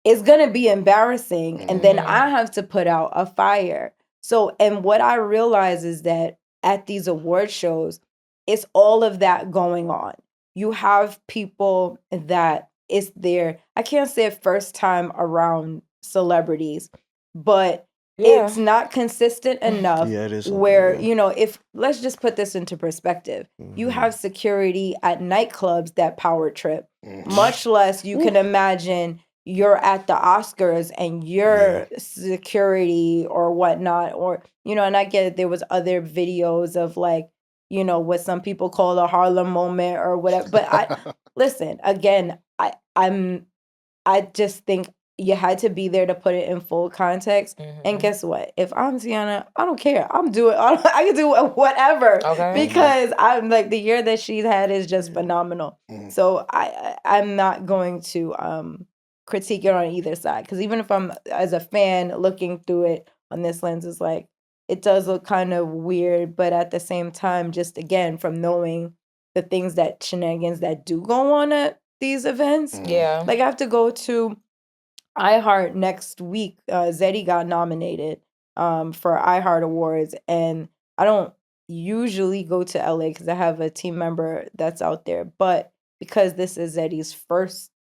it's going to be embarrassing, and then I have to put out a fire. So, and what I realize is that at these award shows, it's all of that going on. You have people that it's their, I can't say first time around celebrities, but it's not consistent enough where, if, let's just put this into perspective. You have security at nightclubs that power trip, much less you can imagine you're at the Oscars and your security or whatnot, or, and I get it, there was other videos of like, what some people call a Harlem moment or whatever. But listen, again, I just think you had to be there to put it in full context. And guess what? If I'm Tiana, I don't care. I can do whatever. Because I'm like, the year that she's had is just phenomenal. So I'm not going to critique it on either side, because even if I'm as a fan looking through it on this lens, it's like it does look kind of weird, but at the same time, just again from knowing the things that shenanigans that do go on at these events, like I have to go to iHeart next week. Zeddy got nominated for iHeart Awards, and I don't usually go to LA because I have a team member that's out there, but because this is Zeddy's first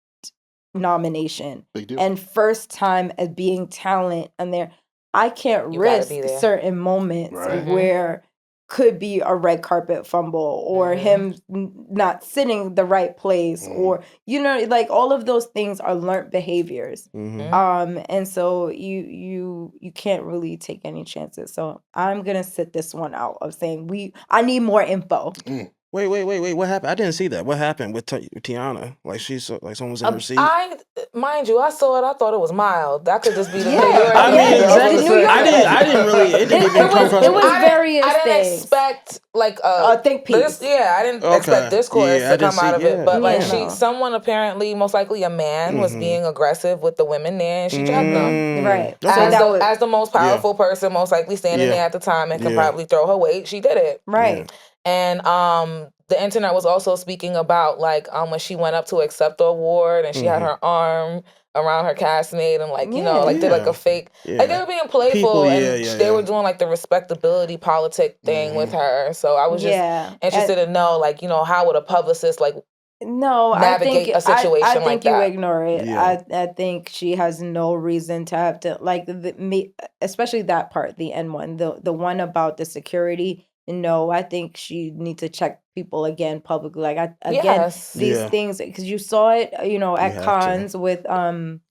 nomination and first time as being talent, and there I can't risk certain moments where could be a red carpet fumble or him not sitting the right place or like all of those things are learned behaviors. And so you can't really take any chances. So I'm gonna sit this one out of saying I need more info. Wait. What happened? I didn't see that. What happened with Tiana? Like someone was in her seat. Mind you, I saw it. I thought it was mild. That could just be the New Yeah. York. I mean, exactly. exactly. New York. I didn't really. It didn't even come across. It was various I didn't things. expect like think piece. I didn't expect discourse to come out of it. But like someone apparently, most likely a man, was being aggressive with the women there, and she jumped them. Right. As the most powerful person, most likely standing there at the time, and can probably throw her weight. She did it. Right. And the internet was also speaking about like when she went up to accept the award and she had her arm around her castmate and like did like a fake like they were being playful they were doing like the respectability politic thing with her. So I was just interested to know like how would a publicist like navigate a situation I like think that. you ignore it. I think she has no reason to have to like especially that part, the end one, the one about the security. No, I think she needs to check people again publicly. Like these things, because you saw it, at cons with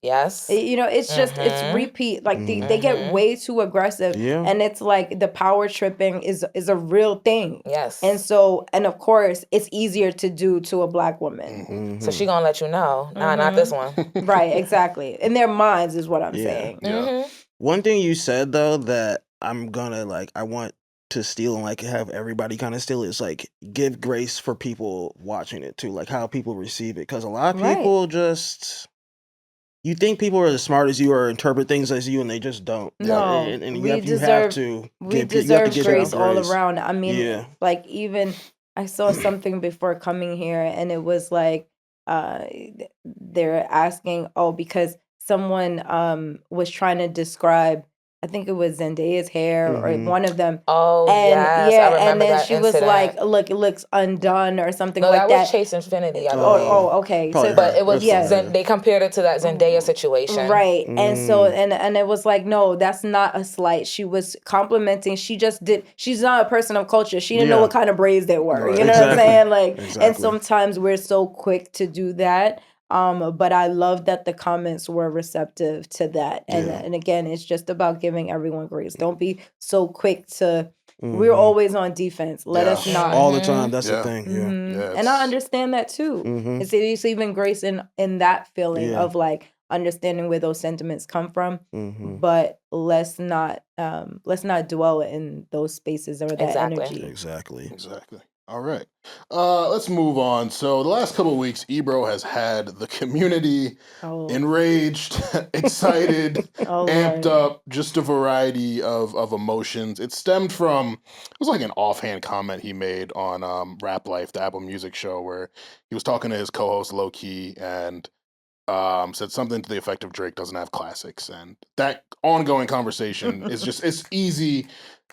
it's just it's repeat. Like they get way too aggressive, and it's like the power tripping is a real thing. Yes, and of course it's easier to do to a Black woman. So she gonna let you know, nah, not this one. Right, exactly. In their minds is what I'm saying. One thing you said though that I'm gonna I want to steal and like have everybody kind of steal is like give grace for people watching it too, like how people receive it, because a lot of people just you think people are as smart as you or interpret things as you and they just don't. No, and we deserve grace all around. I mean, like even I saw something before coming here and it was like they're asking because someone was trying to describe, I think it was Zendaya's hair or one of them. Oh, yes. I remember and then that she incident. was like, look, it looks undone or something like that. that. That was Chase Infinity, I believe. Okay. Probably so, but it was, they compared it to that Zendaya situation. Right. And so, and it was like, no, that's not a slight. She was complimenting. She's not a person of culture. She didn't know what kind of braids they were. Right. You know what I'm saying? Like, and sometimes we're so quick to do that. But I love that the comments were receptive to that. And again, it's just about giving everyone grace. Don't be so quick to, we're always on defense. Let us not. All the time. That's the thing. And I understand that too. It's even grace in that feeling of like understanding where those sentiments come from. But let's not dwell in those spaces or that energy. Exactly. All right. Let's move on. So the last couple of weeks, Ebro has had the community enraged, excited, amped up, just a variety of emotions. It stemmed from, it was like an offhand comment he made on Rap Life, the Apple Music show, where he was talking to his co-host Low Key and said something to the effect of Drake doesn't have classics. And that ongoing conversation is just, it's easy.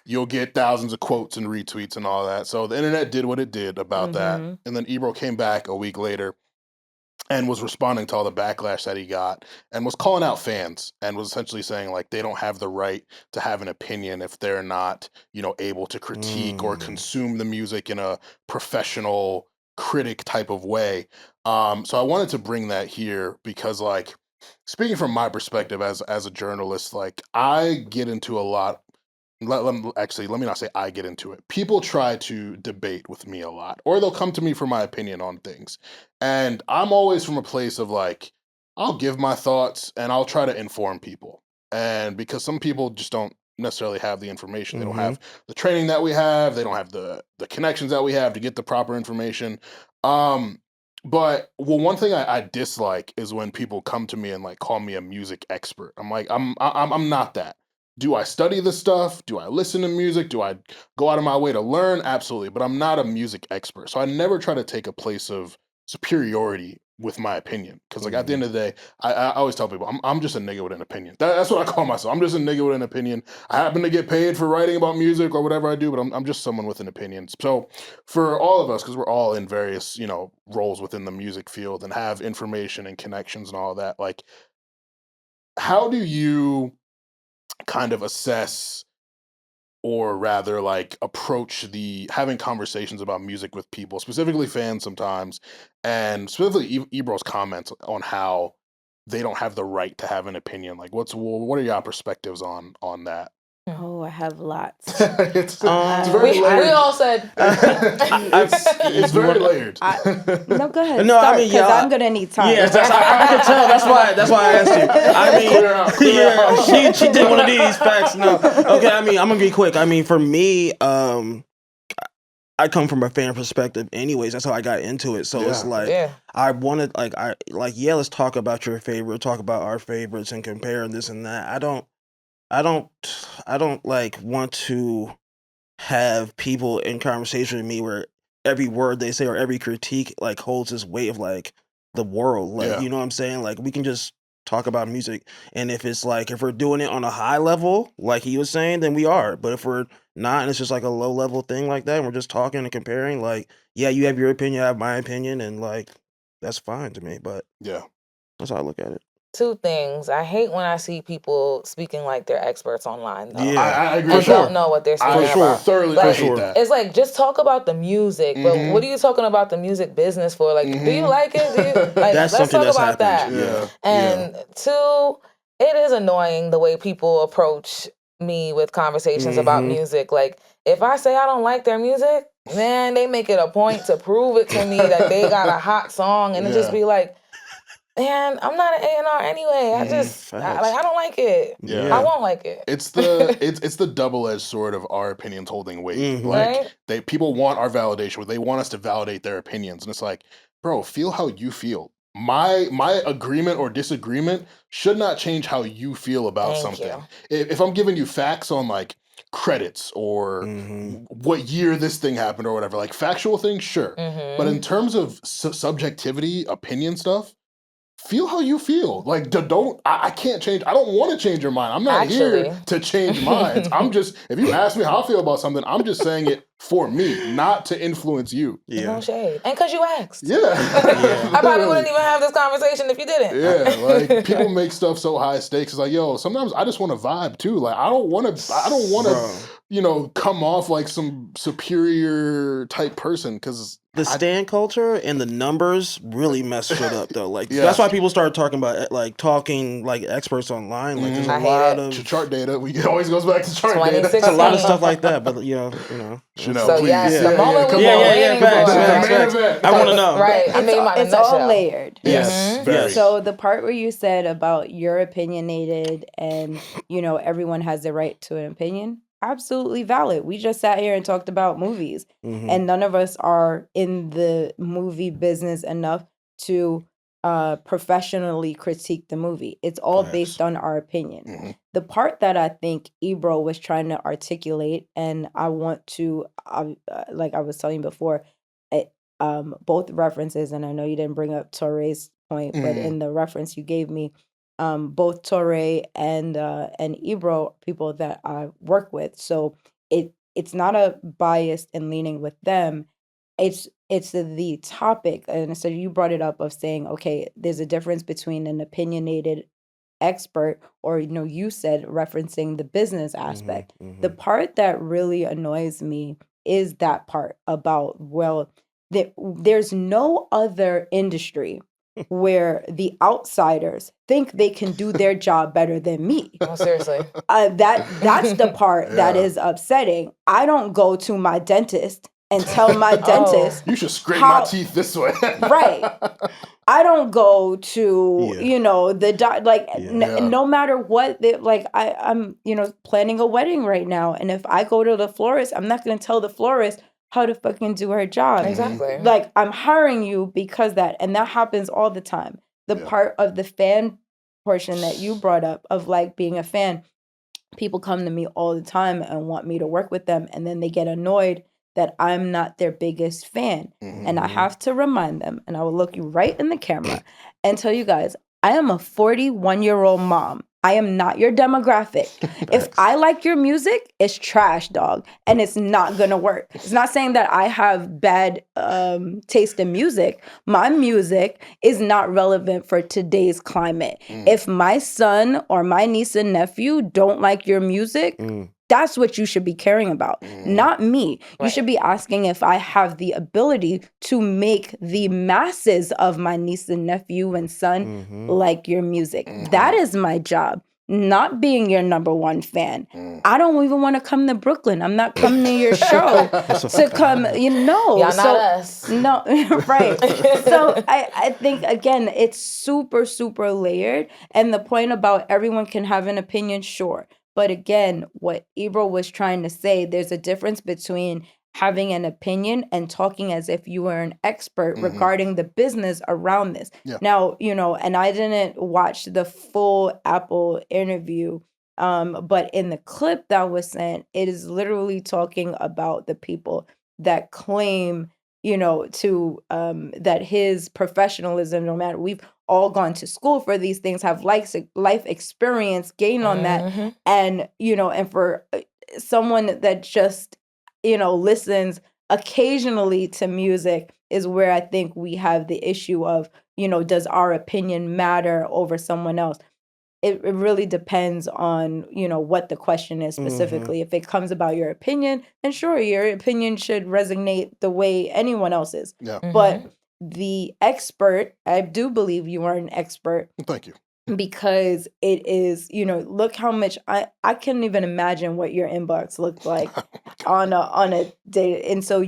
You'll get thousands of quotes and retweets and all that. So the internet did what it did about that. And then Ebro came back a week later and was responding to all the backlash that he got and was calling out fans and was essentially saying like they don't have the right to have an opinion if they're not, able to critique or consume the music in a professional critic type of way. So I wanted to bring that here because like speaking from my perspective as a journalist, like I get into a lot. Let me not say I get into it. People try to debate with me a lot, or they'll come to me for my opinion on things. And I'm always from a place of like, I'll give my thoughts and I'll try to inform people. And because some people just don't necessarily have the information. They don't have the training that we have. They don't have the connections that we have to get the proper information. But one thing I dislike is when people come to me and like call me a music expert. I'm like, I'm not that. Do I study the stuff? Do I listen to music? Do I go out of my way to learn? Absolutely. But I'm not a music expert. So I never try to take a place of superiority with my opinion. Because like at the end of the day, I always tell people, I'm just a nigga with an opinion. That's what I call myself. I'm just a nigga with an opinion. I happen to get paid for writing about music or whatever I do, but I'm just someone with an opinion. So for all of us, because we're all in various, roles within the music field and have information and connections and all that, like, how do you kind of assess or rather like approach having conversations about music with people, specifically fans sometimes, and specifically Ebro's comments on how they don't have the right to have an opinion. Like, what are y'all perspectives on that? Oh, I have lots. It's very we layered. all said It's very layered. No, go ahead. No, start, I mean, 'cause yeah, I'm gonna need time. Yeah, I can tell. That's why I asked you. I mean, Clear out. she did one of these facts. No, okay. I mean, I'm gonna be quick. I mean, for me, I come from a fan perspective, anyways. That's how I got into it. So it's like I wanted, let's talk about your favorite, talk about our favorites, and compare this and that. I don't like want to have people in conversation with me where every word they say or every critique like holds this weight of like the world. Like, you know what I'm saying? Like, we can just talk about music, and if it's like, if we're doing it on a high level, like he was saying, then we are. But if we're not, and it's just like a low level thing like that, and we're just talking and comparing, like, yeah, you have your opinion, I have my opinion, and like, that's fine to me. But that's how I look at it. Two things. I hate when I see people speaking like they're experts online. Though. Yeah, I agree. And don't know what they're speaking about. Thoroughly like, hate that. It's like, just talk about the music. But what are you talking about the music business for? Like, do you like it? Do you, like, that's let's talk about that. Yeah. And two, it is annoying the way people approach me with conversations about music. Like, if I say I don't like their music, man, they make it a point to prove it to me that they got a hot song, and it just be like, man, I'm not an A&R anyway. I just I don't like it. Yeah. I won't like it. It's the double-edged sword of our opinions holding weight. Like, people want our validation. They want us to validate their opinions, and it's like, bro, feel how you feel. My agreement or disagreement should not change how you feel about something. If I'm giving you facts on like credits or what year this thing happened or whatever, like factual things, sure. But in terms of subjectivity, opinion stuff, feel how you feel. Like, I can't change. I don't want to change your mind. I'm not here to change minds. I'm just, if you ask me how I feel about something, I'm just saying it for me, not to influence you. No shade. And because you asked. I probably wouldn't even have this conversation if you didn't. Like, people make stuff so high stakes. It's like, yo, sometimes I just want to vibe too. Like, I don't want to, come off like some superior type person, because the stand culture and the numbers really mess shit up though. Like, that's why people start talking about like experts online. Like, there's a lot of chart data. It always goes back to chart data. It's a lot of stuff like that. But you know. So yes, the moment we facts. I want to know. Right. It's all layered. Yes. Very. So the part where you said about you're opinionated and everyone has the right to an opinion, absolutely valid. We just sat here and talked about movies, and none of us are in the movie business enough to professionally critique the movie. It's all based on our opinion. The part that I think Ebro was trying to articulate, and I want to, like I was telling you before, both references, and I know you didn't bring up Torre's point, but in the reference you gave me, both Torre and Ebro, people that I work with. So it's not a bias and leaning with them. It's the topic, and so you brought it up of saying, okay, there's a difference between an opinionated expert or you said referencing the business aspect. The part that really annoys me is that part about, well, there's no other industry where the outsiders think they can do their job better than me. Oh, seriously. That's the part that is upsetting. I don't go to my dentist and tell my dentist, you should scrape my teeth this way. Right. I don't go to, no matter what, I'm planning a wedding right now. And if I go to the florist, I'm not going to tell the florist how to fucking do her job. Exactly. Like, I'm hiring you because and that happens all the time. The part of the fan portion that you brought up of like being a fan, people come to me all the time and want me to work with them, and then they get annoyed that I'm not their biggest fan. And I have to remind them, and I will look you right in the camera and tell you guys, I am a 41-year-old mom. I am not your demographic. If I like your music, it's trash, dog. And it's not going to work. It's not saying that I have bad taste in music. My music is not relevant for today's climate. If my son or my niece and nephew don't like your music, That's what you should be caring about, not me. You should be asking if I have the ability to make the masses of my niece and nephew and son like your music. That is my job, not being your number one fan. I don't even want to come to Brooklyn. I'm not coming to your show to come, Y'all not us. No, right. So I think, again, it's super, super layered. And the point about everyone can have an opinion, sure. But again, what Ebro was trying to say, there's a difference between having an opinion and talking as if you were an expert regarding the business around this. Yeah. Now, and I didn't watch the full Apple interview, but in the clip that was sent, it is literally talking about the people that claim, that his professionalism, no matter, we've all gone to school for these things, have life experience, gain on that. And, and for someone that just, listens occasionally to music is where I think we have the issue of, does our opinion matter over someone else? It really depends on, what the question is specifically. If it comes about your opinion, then sure, your opinion should resonate the way anyone else's. Yeah. But the expert, I do believe you are an expert. Thank you. Because it is, look how much I can't even imagine what your inbox looked like on a day. And so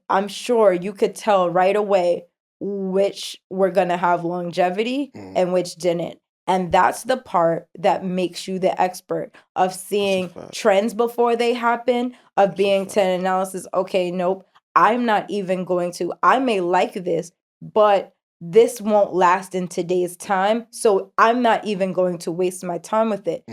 I'm sure you could tell right away which were gonna have longevity and which didn't. And that's the part that makes you the expert of seeing trends before they happen, of being to an analysis, okay, nope, I'm not even going to, I may like this, but this won't last in today's time, so I'm not even going to waste my time with it.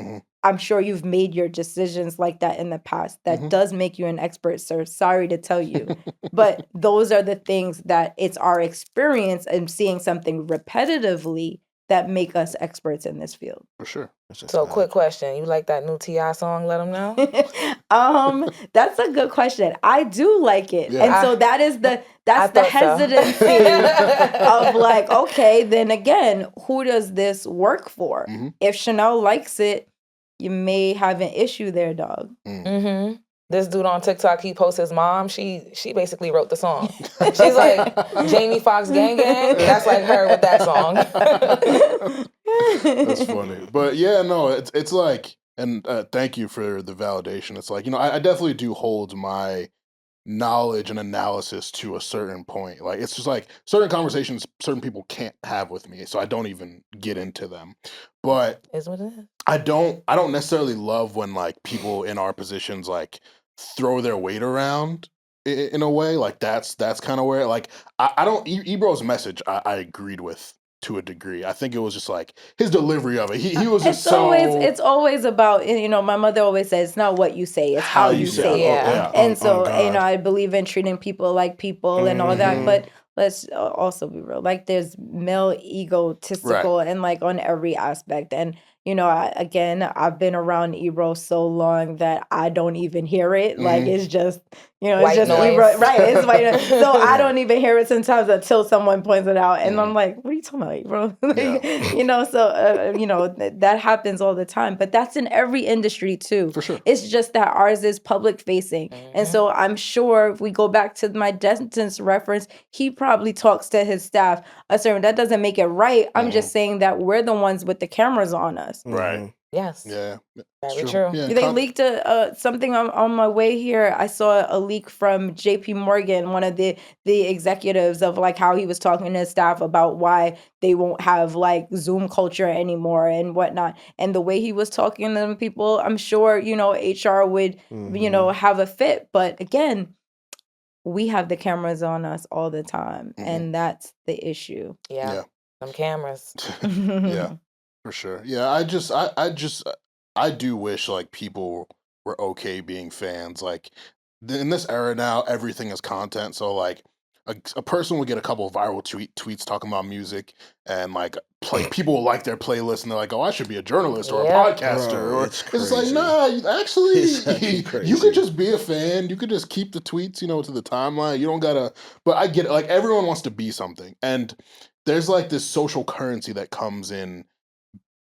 I'm sure you've made your decisions like that in the past. That does make you an expert, sir. Sorry to tell you. But those are the things that it's our experience and seeing something repetitively that make us experts in this field. For sure. So, quick question. You like that new T.I. song, Let 'Em Know? That's a good question. I do like it. Yeah. And so that's the hesitancy of like, okay, then again, who does this work for? If Chanel likes it, you may have an issue there, dog. This dude on TikTok, he posts his mom. She basically wrote the song. She's like Jamie Foxx Gang Gang. That's like her with that song. That's funny. But yeah, no, it's like, and thank you for the validation. It's like, I definitely do hold my knowledge and analysis to a certain point. Like, it's just like certain conversations certain people can't have with me, so I don't even get into them. But Is what it is. I don't necessarily love when like people in our positions like throw their weight around in a way. Like that's kind of where like I don't Ebro's message I agreed with to a degree. I think it was just like his delivery of it. He was just it's always about, my mother always says it's not what you say, it's how you say it. Yeah. And so, I believe in treating people like people and all that, but let's also be real. Like there's male egotistical and like on every aspect. And, I've been around Ebro so long that I don't even hear it. Like it's just, it's just noise. Ebro. Right. It's white noise. So I don't even hear it sometimes until someone points it out. And I'm like, what are you talking about, Ebro? That happens all the time. But that's in every industry too. For sure. It's just that ours is public facing. And so I'm sure if we go back to my dentist reference, he probably talks to his staff a certain, that doesn't make it right. I'm just saying that we're the ones with the cameras on us. Right. Yes. Yeah. Very true. Yeah, They leaked something on my way here. I saw a leak from JP Morgan, one of the executives, of like how he was talking to his staff about why they won't have like Zoom culture anymore and whatnot. And the way he was talking to them people, I'm sure, HR would, have a fit. But again, we have the cameras on us all the time. And that's the issue. Yeah. Them cameras. Yeah. For sure. Yeah, I do wish like people were okay being fans. Like in this era now, everything is content. So like a person would get a couple of viral tweets talking about music, and like people will like their playlist, and they're like, "Oh, I should be a journalist or a podcaster." Bro, or it's like, nah, actually, you could just be a fan. You could just keep the tweets, to the timeline. You don't gotta. But I get it. Like everyone wants to be something, and there's like this social currency that comes in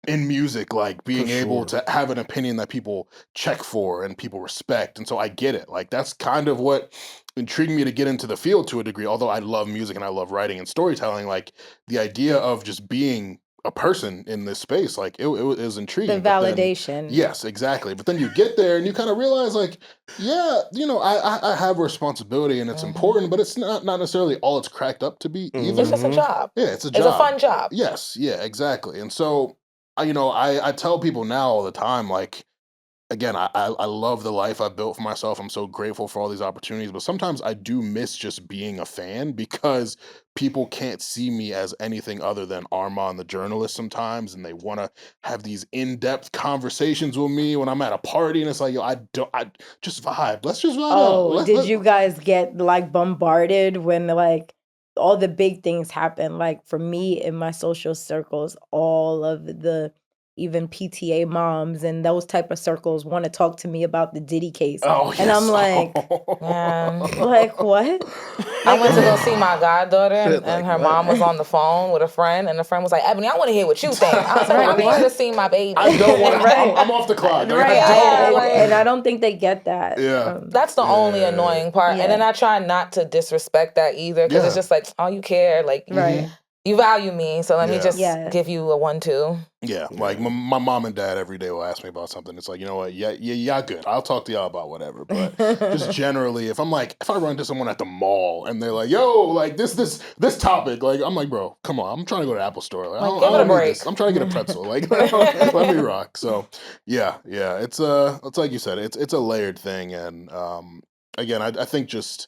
in music, like being For able sure. to have an opinion that people check for and people respect. And so I get it. Like that's kind of what intrigued me to get into the field to a degree. Although I love music and I love writing and storytelling, like the idea of just being a person in this space, like it was The intriguing. But then, validation. yes, exactly. But then you get there and you kind of realize, like, yeah, you know, I have a responsibility and it's important, but it's not necessarily all it's cracked up to be either. It's just a job. Yeah, it's a It's a job. fun job. Yes, yeah, exactly. And so, I tell people now all the time, like, again, I love the life I've built for myself. I'm so grateful for all these opportunities, but sometimes I do miss just being a fan because people can't see me as anything other than Armon the journalist sometimes, and they want to have these in-depth conversations with me when I'm at a party, and it's like, yo, I just vibe. Let's just vibe out. Oh, did you guys get like bombarded when like all the big things happen? Like for me in my social circles, all of the even PTA moms and those type of circles want to talk to me about the Diddy case. Oh, And I'm yes. like, what? I went to go see my goddaughter, and, Shit, like her what? mom was on the phone with a friend, and the friend was like, "Ebony, I want to hear what you think." I was like, Right, "Mommy, you what? should have seen my baby." I don't want to. Right. I'm off the clock. Like, Right, Yeah, and, like- and I don't think they get that. Yeah. That's the only Yeah. annoying part. Yeah. And then I try not to disrespect that either, because it's Yeah. just like, oh, you care. Like, Right. you value me, so let me Yeah. just Yeah. give you a 1-2. Yeah, like my mom and dad every day will ask me about something. It's like, you know what? Yeah, good. I'll talk to y'all about whatever. But just generally, if I run into someone at the mall and they're like, yo, like this topic, like I'm like, bro, come on, I'm trying to go to Apple Store. Like, Like, give it a need break. this. I'm trying to get a pretzel. Like, let me rock. So yeah, it's like you said, it's a layered thing, and again, I think just,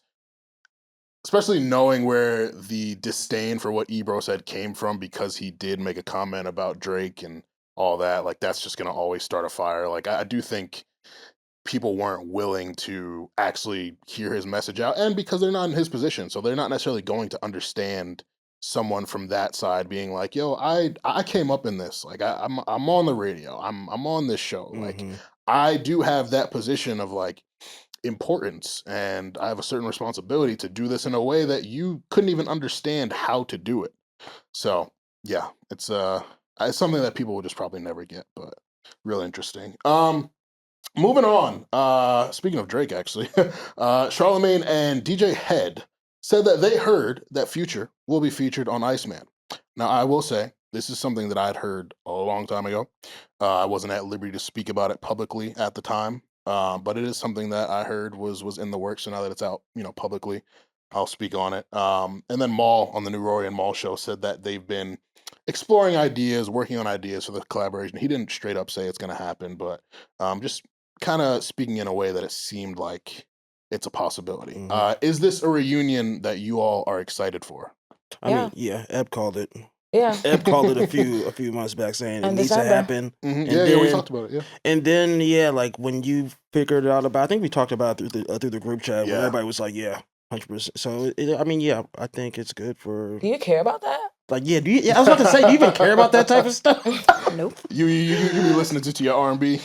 especially knowing where the disdain for what Ebro said came from, because he did make a comment about Drake and all that, like that's just going to always start a fire. Like I do think people weren't willing to actually hear his message out, and because they're not in his position, so they're not necessarily going to understand someone from that side being like, yo, I came up in this, like I'm on the radio, I'm on this show, like I do have that position of like importance, and I have a certain responsibility to do this in a way that you couldn't even understand how to do it. So yeah, it's something that people will just probably never get, but real interesting. Moving on. Speaking of Drake, actually, Charlemagne and DJ Head said that they heard that Future will be featured on Iceman. Now, I will say this is something that I'd heard a long time ago. I wasn't at liberty to speak about it publicly at the time. But it is something that I heard was in the works. So now that it's out, publicly, I'll speak on it. And then Maul on the new Rory and Maul show said that they've been exploring ideas, working on ideas for the collaboration. He didn't straight up say it's going to happen, but just kind of speaking in a way that it seemed like it's a possibility. Is this a reunion that you all are excited for? I mean, yeah, Eb called it. Yeah. Eb called it a few months back, saying it In needs to December. happen. Mhm. And Yeah, we then- talked about it. Yeah. And then like when you figured out about, I think we talked about it through the group chat, where Yeah. everybody was like, yeah, 100%. So I think it's good for Do you care about that? like I was about to say, do you even care about that type of stuff? Nope. You be listening to your R&B.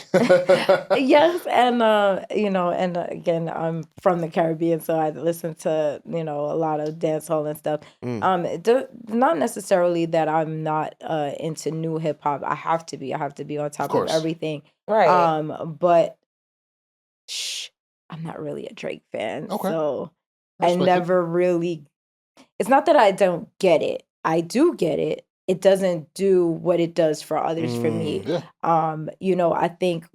Yes, and again, I'm from the Caribbean, so I listen to a lot of dancehall and stuff. Not necessarily that I'm not into new hip hop. I have to be on top of course. everything. Right. But I'm not really a Drake fan, Okay. so Respect I it. never really. It's not that I don't get it. I do get it. It doesn't do what it does for others for me. Yeah. I think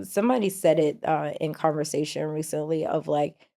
somebody said it in conversation recently of like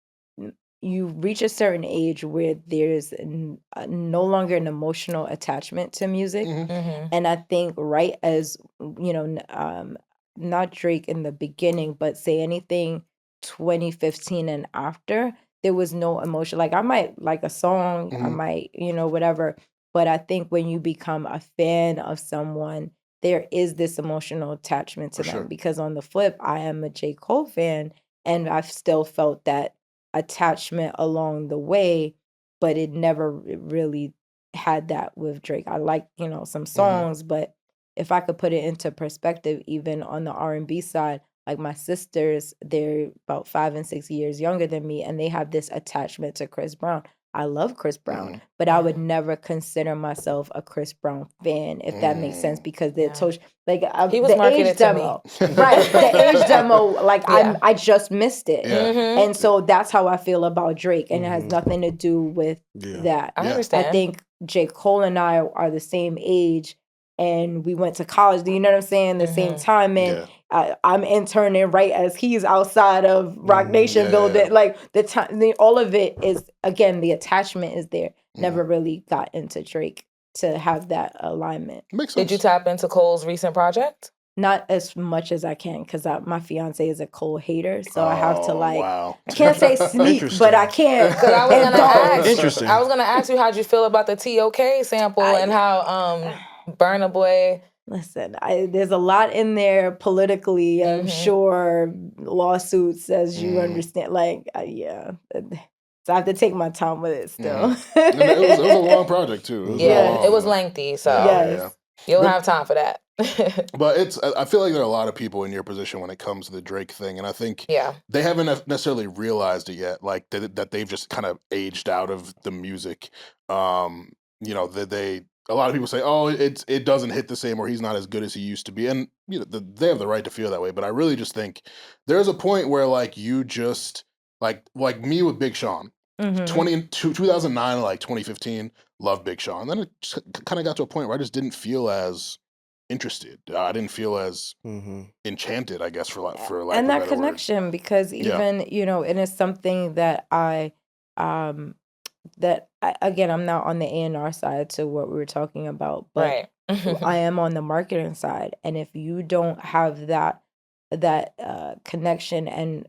you reach a certain age where there's no longer an emotional attachment to music. Mm-hmm. And I think right as not Drake in the beginning, but say anything 2015 and after, there was no emotion. Like I might like a song, I Mhm. might, whatever. But I think when you become a fan of someone, there is this emotional attachment to For them. sure. Because on the flip, I am a J. Cole fan, and I've still felt that attachment along the way, but it never really had that with Drake. I like, some songs, but if I could put it into perspective, even on the R&B side, like my sisters, they're about 5 and 6 years younger than me, and they have this attachment to Chris Brown. I love Chris Brown, but I would never consider myself a Chris Brown fan, if that makes sense, because the He was the marketed age to demo, me. right? The age demo, like I just missed it, Yeah. and so that's how I feel about Drake, and it has nothing to do with that. I understand. I think J. Cole and I are the same age, and we went to college. You know what I'm saying? The same time, and I'm interning right as he's outside of Rock Nation building. Like the time, all of it is, again, the attachment is there. Never really got into Drake to have that alignment. Makes sense. Did you tap into Cole's recent project? Not as much as I can, because my fiance is a Cole hater, so I have to Wow. I can't say sneak, but I can't. Because I was gonna ask. Interesting. I was gonna ask you how'd you feel about the TOK sample and how Burna Boy. Listen, there's a lot in there politically. I'm sure lawsuits, as you understand. So I have to take my time with it still. And it was a long project too. It was lengthy, so you'll have time for that. But I feel like there are a lot of people in your position when it comes to the Drake thing, and I think they haven't necessarily realized it yet, like that they've just kind of aged out of the music. A lot of people say, "Oh, it doesn't hit the same," or he's not as good as he used to be, and they have the right to feel that way. But I really just think there's a point where you just like me with Big Sean, 2009, 2015, loved Big Sean. Then it just kind of got to a point where I just didn't feel as interested. I didn't feel as enchanted, I guess, for lack of a and that better connection, word. because even and it's something that again, I'm not on the A&R side to what we were talking about, but I am on the marketing side, and if you don't have that connection and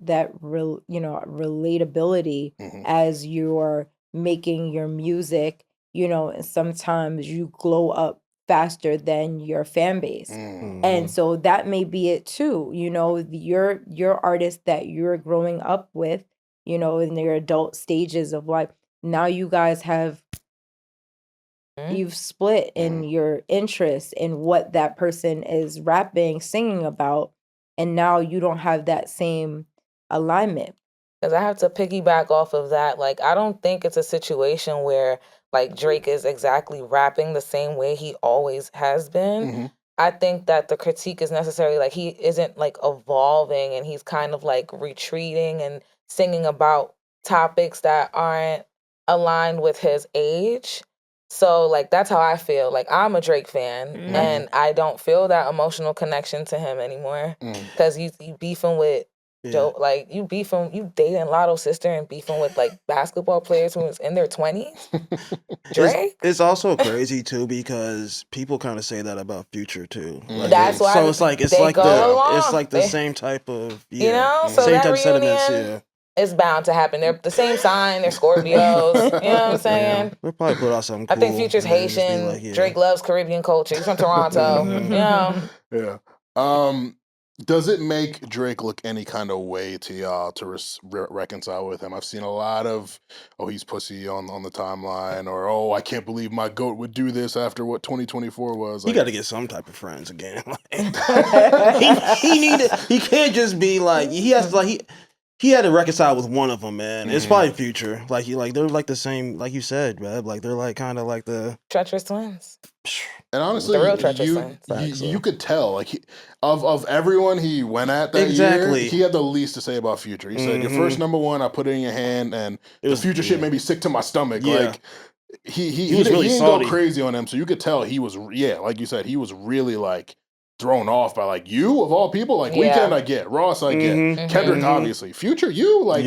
that relatability as you're making your music, and sometimes you glow up faster than your fan base. And so that may be it too. Your artist that you're growing up with, in their adult stages of life, now you guys have you've split in your interest in what that person is rapping, singing about, and now you don't have that same alignment. Because I have to piggyback off of that. I don't think it's a situation where Drake is exactly rapping the same way he always has been. I think that the critique is necessarily he isn't evolving, and he's kind of retreating and singing about topics that aren't aligned with his age. So that's how I feel. I'm a Drake fan, and I don't feel that emotional connection to him anymore. Because you beefing with Joe, you dating Lotto's sister and beefing with basketball players who was in their 20s. Drake. It's also crazy too, because people kind of say that about Future too. That's why. So it's the same type of so same that type of sentiments. reunion, it's bound to happen. They're the same sign. They're Scorpios. You know what I'm saying? We'll probably put out something cool. I think Future's Haitian. Drake loves Caribbean culture. He's from Toronto. Yeah. Does it make Drake look any kind of way to y'all to reconcile with him? I've seen a lot of, he's pussy on the timeline, or I can't believe my GOAT would do this after what 2024 was. He got to get some type of friends again. He can't just be he has to he had to reconcile with one of them, man. It's probably Future. They're the same, like you said, man. They're kind of the treacherous twins. And honestly, the real treacherous twins. You could tell, of everyone he went at that year, he had the least to say about Future. He said, "Your first number one, I put it in your hand, and the Future shit made me sick to my stomach." Yeah. He was really didn't salty. go crazy on him, so you could tell he was, like you said, he was really thrown off by you of all people. Weekend I get, Ross I get, Kendrick obviously, Future what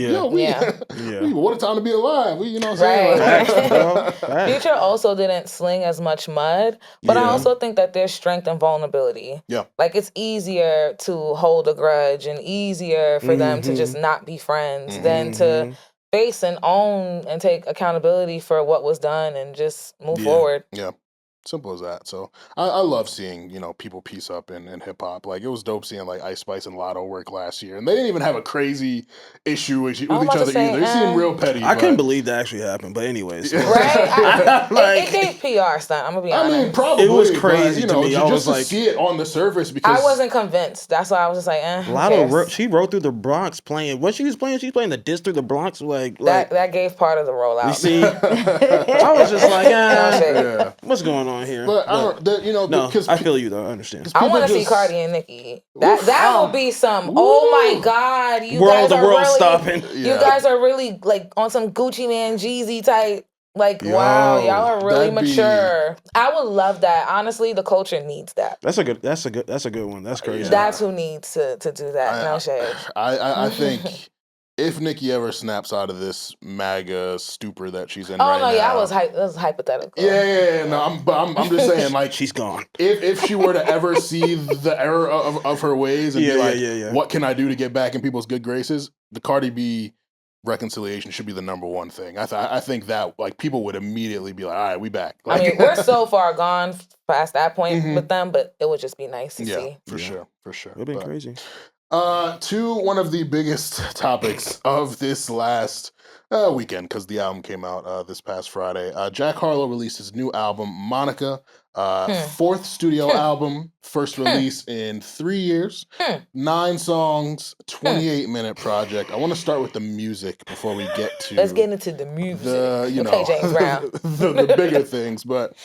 a time to be alive. You know what I'm saying? Future also didn't sling as much mud, but I also think that there's strength and vulnerability. Yeah, it's easier to hold a grudge and easier for them to just not be friends than to face and own and take accountability for what was done and just move forward. Yeah. Simple as that. So I love seeing, people piece up in hip hop. Like it was dope seeing like Ice Spice and Lotto work last year. And they didn't even have a crazy issue with each other either. They seemed real petty. I couldn't believe that actually happened. But anyways. Right? It gave PR stunt. I'm gonna be honest. I mean, probably. It was crazy but, to me. I was just to like, see it on the surface because I wasn't convinced. That's why I was just like, Lotto she rode through the Bronx playing. What she was playing? She was playing the diss through the Bronx. That gave part of the rollout. You see, I was just like, what's going on here? But because I feel you though. I understand. I want to see Cardi and Nicki. That will be some. Oh my God, the world stopping. You guys are really like on some Gucci Man Jeezy type. Like, wow, y'all are really mature. I would love that. Honestly, the culture needs that. That's a good one. That's crazy. That's who needs to do that. No shade. I think if Nicki ever snaps out of this MAGA stupor that she's in right now. That was hypothetical. Yeah. No, I'm just saying, like, she's gone. If she were to ever see the error of her ways and be like, what can I do to get back in people's good graces? The Cardi B reconciliation should be the number one thing. I think that like people would immediately be like, all right, we back. Like, I mean, we're so far gone past that point with them, but it would just be nice to see. For sure. It'd been crazy. To one of the biggest topics of this last weekend, because the album came out this past Friday. Jack Harlow released his new album, Monica. Fourth studio album, first release in 3 years, 9 songs, 28-minute project. I want to start with the music before we get to. Let's get into the music. James Brown. the bigger things. But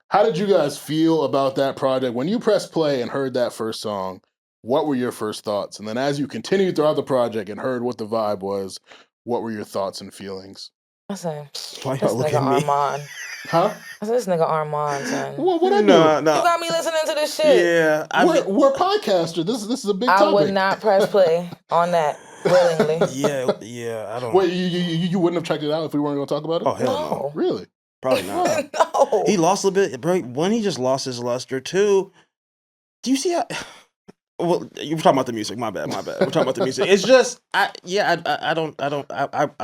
how did you guys feel about that project when you pressed play and heard that first song? What were your first thoughts? And then as you continued throughout the project and heard what the vibe was, what were your thoughts and feelings? Listen, why this y'all look nigga at me? Armon. Huh? I said, this nigga Armon, son. What I do? No. You got me listening to this shit. Yeah. We're podcasters. This is a big topic. I would not press play on that willingly. Yeah, I don't. Wait, you wouldn't have checked it out if we weren't going to talk about it? Oh, hell no. Really? Probably not. No. He lost a little bit, bro. One, he just lost his luster. Two, do you see how... Well, you're talking about the music. My bad. We're talking about the music. It's just, I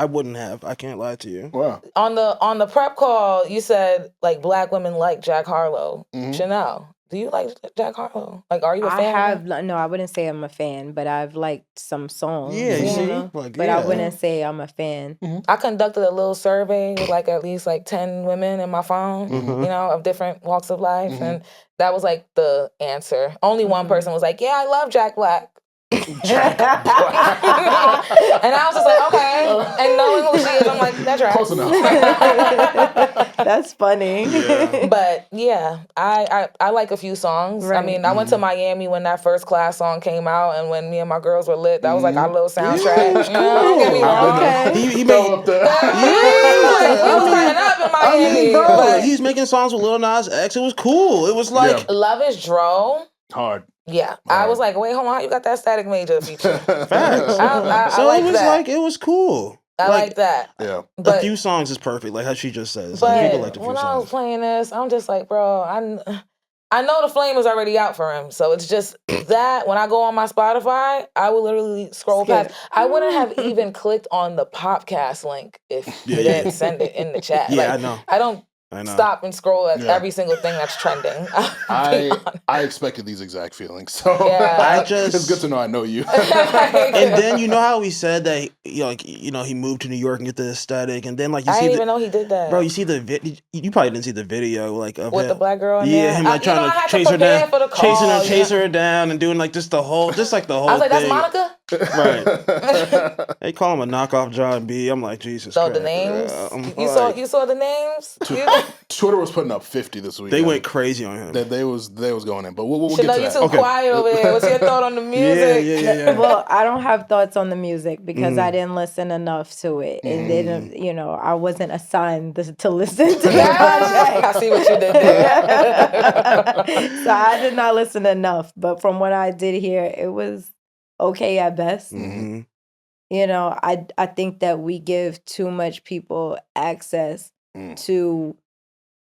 wouldn't have. I can't lie to you. Wow. On the prep call, you said like black women like Jack Harlow. Chanel, do you like Jack Harlow? Like, are you a fan? No, I wouldn't say I'm a fan, but I've liked some songs. Yeah, you see? But I wouldn't say I'm a fan. I conducted a little survey with like at least like 10 women in my phone, of different walks of life, and that was like the answer. Only one person was like, "Yeah, I love Jack Black." Jack Black. And I was just like, okay. And knowing who she is, I'm like, that's right. Close enough. That's funny. Yeah. But yeah, I like a few songs. Right. I mean, I went to Miami when that First Class song came out, and when me and my girls were lit, that was like our little soundtrack. Don't get me wrong. Okay. He made up there. We was turning up in Miami. bro, he's making songs with Lil Nas X. It was cool. It was like Love is Dro. Hard. Yeah, I was like, wait, hold on, how you got that Static Major feature? facts. I So like it was that. like it was cool. I like that. Yeah. But A few songs is perfect, like how she just says. But People liked a few when I was songs. playing this, I'm just like, bro, I know the flame is already out for him. So it's just that when I go on my Spotify, I will literally scroll past. I wouldn't have even clicked on the Popcast link if you didn't send it in the chat. Yeah, like, I know. I don't stop and scroll at every single thing that's trending. I expected these exact feelings, so it's good to know I know you. And then you know how he said that he moved to New York and get the aesthetic, and then like I didn't even know he did that. Bro, you see the you probably didn't see the video like of with the black girl in yeah, there? him like trying to chase her down, chasing her down, and doing like just the whole I was like, thing. that's Monica. Right. They call him a knockoff John B. I'm like, Jesus So Christ. the names, you saw the names. Twitter was putting up 50 this week. They went crazy on him. They was going in, but we'll Chanel, get to you that. too quiet over there. What's your thought on the music? Yeah. Well, I don't have thoughts on the music because I didn't listen enough to it, and then I wasn't assigned to listen to the project. I see what you did there. So I did not listen enough, but from what I did hear, it was okay at best. Mm-hmm. I think that we give too much people access to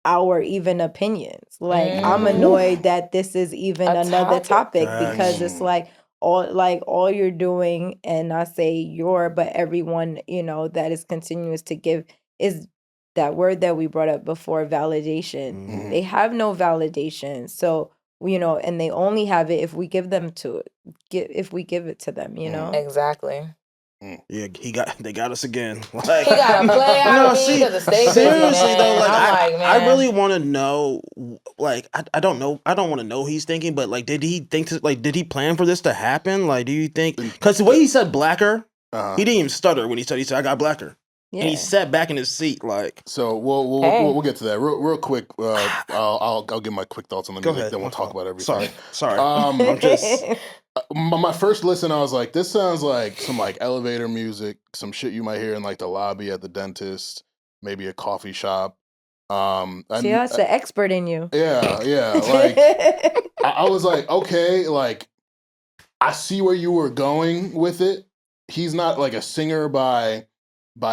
our even opinions. Like I'm annoyed that this is even another topic because it's like all you're doing, and I say but everyone that is continuous to give is that word that we brought up before, validation. Mhm. They have no validation. So, and they only have it if we give it to them, Exactly. Yeah, they got us again. He got a play out of me see, because the stage seriously man. though, like I'm like, man. I really want to know, like, I don't know, I don't want to know what he's thinking, but like, did he plan for this to happen? Like, do you think? Because the way he said blacker, he didn't even stutter when he said I got blacker. Yeah. And he sat back in his seat like. So we'll get to that real quick. I'll give my quick thoughts on the Go music. ahead. Then we'll talk about everything. Sorry. I'm just my first listen. I was like, this sounds like some like elevator music, some shit you might hear in like the lobby at the dentist, maybe a coffee shop. See, that's the expert in you. Yeah. Like I was like, okay, like I see where you were going with it. He's not like a singer by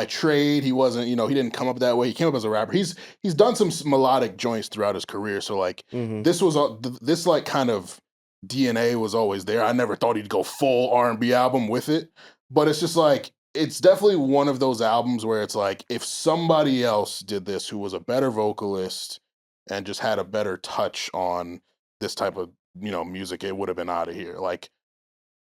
trade. He wasn't, he didn't come up that way. He came up as a rapper. He's done some melodic joints throughout his career. So like this was this like kind of DNA was always there. I never thought he'd go full R&B album with it, but it's just like it's definitely one of those albums where it's like if somebody else did this who was a better vocalist and just had a better touch on this type of music, it would have been out of here. Like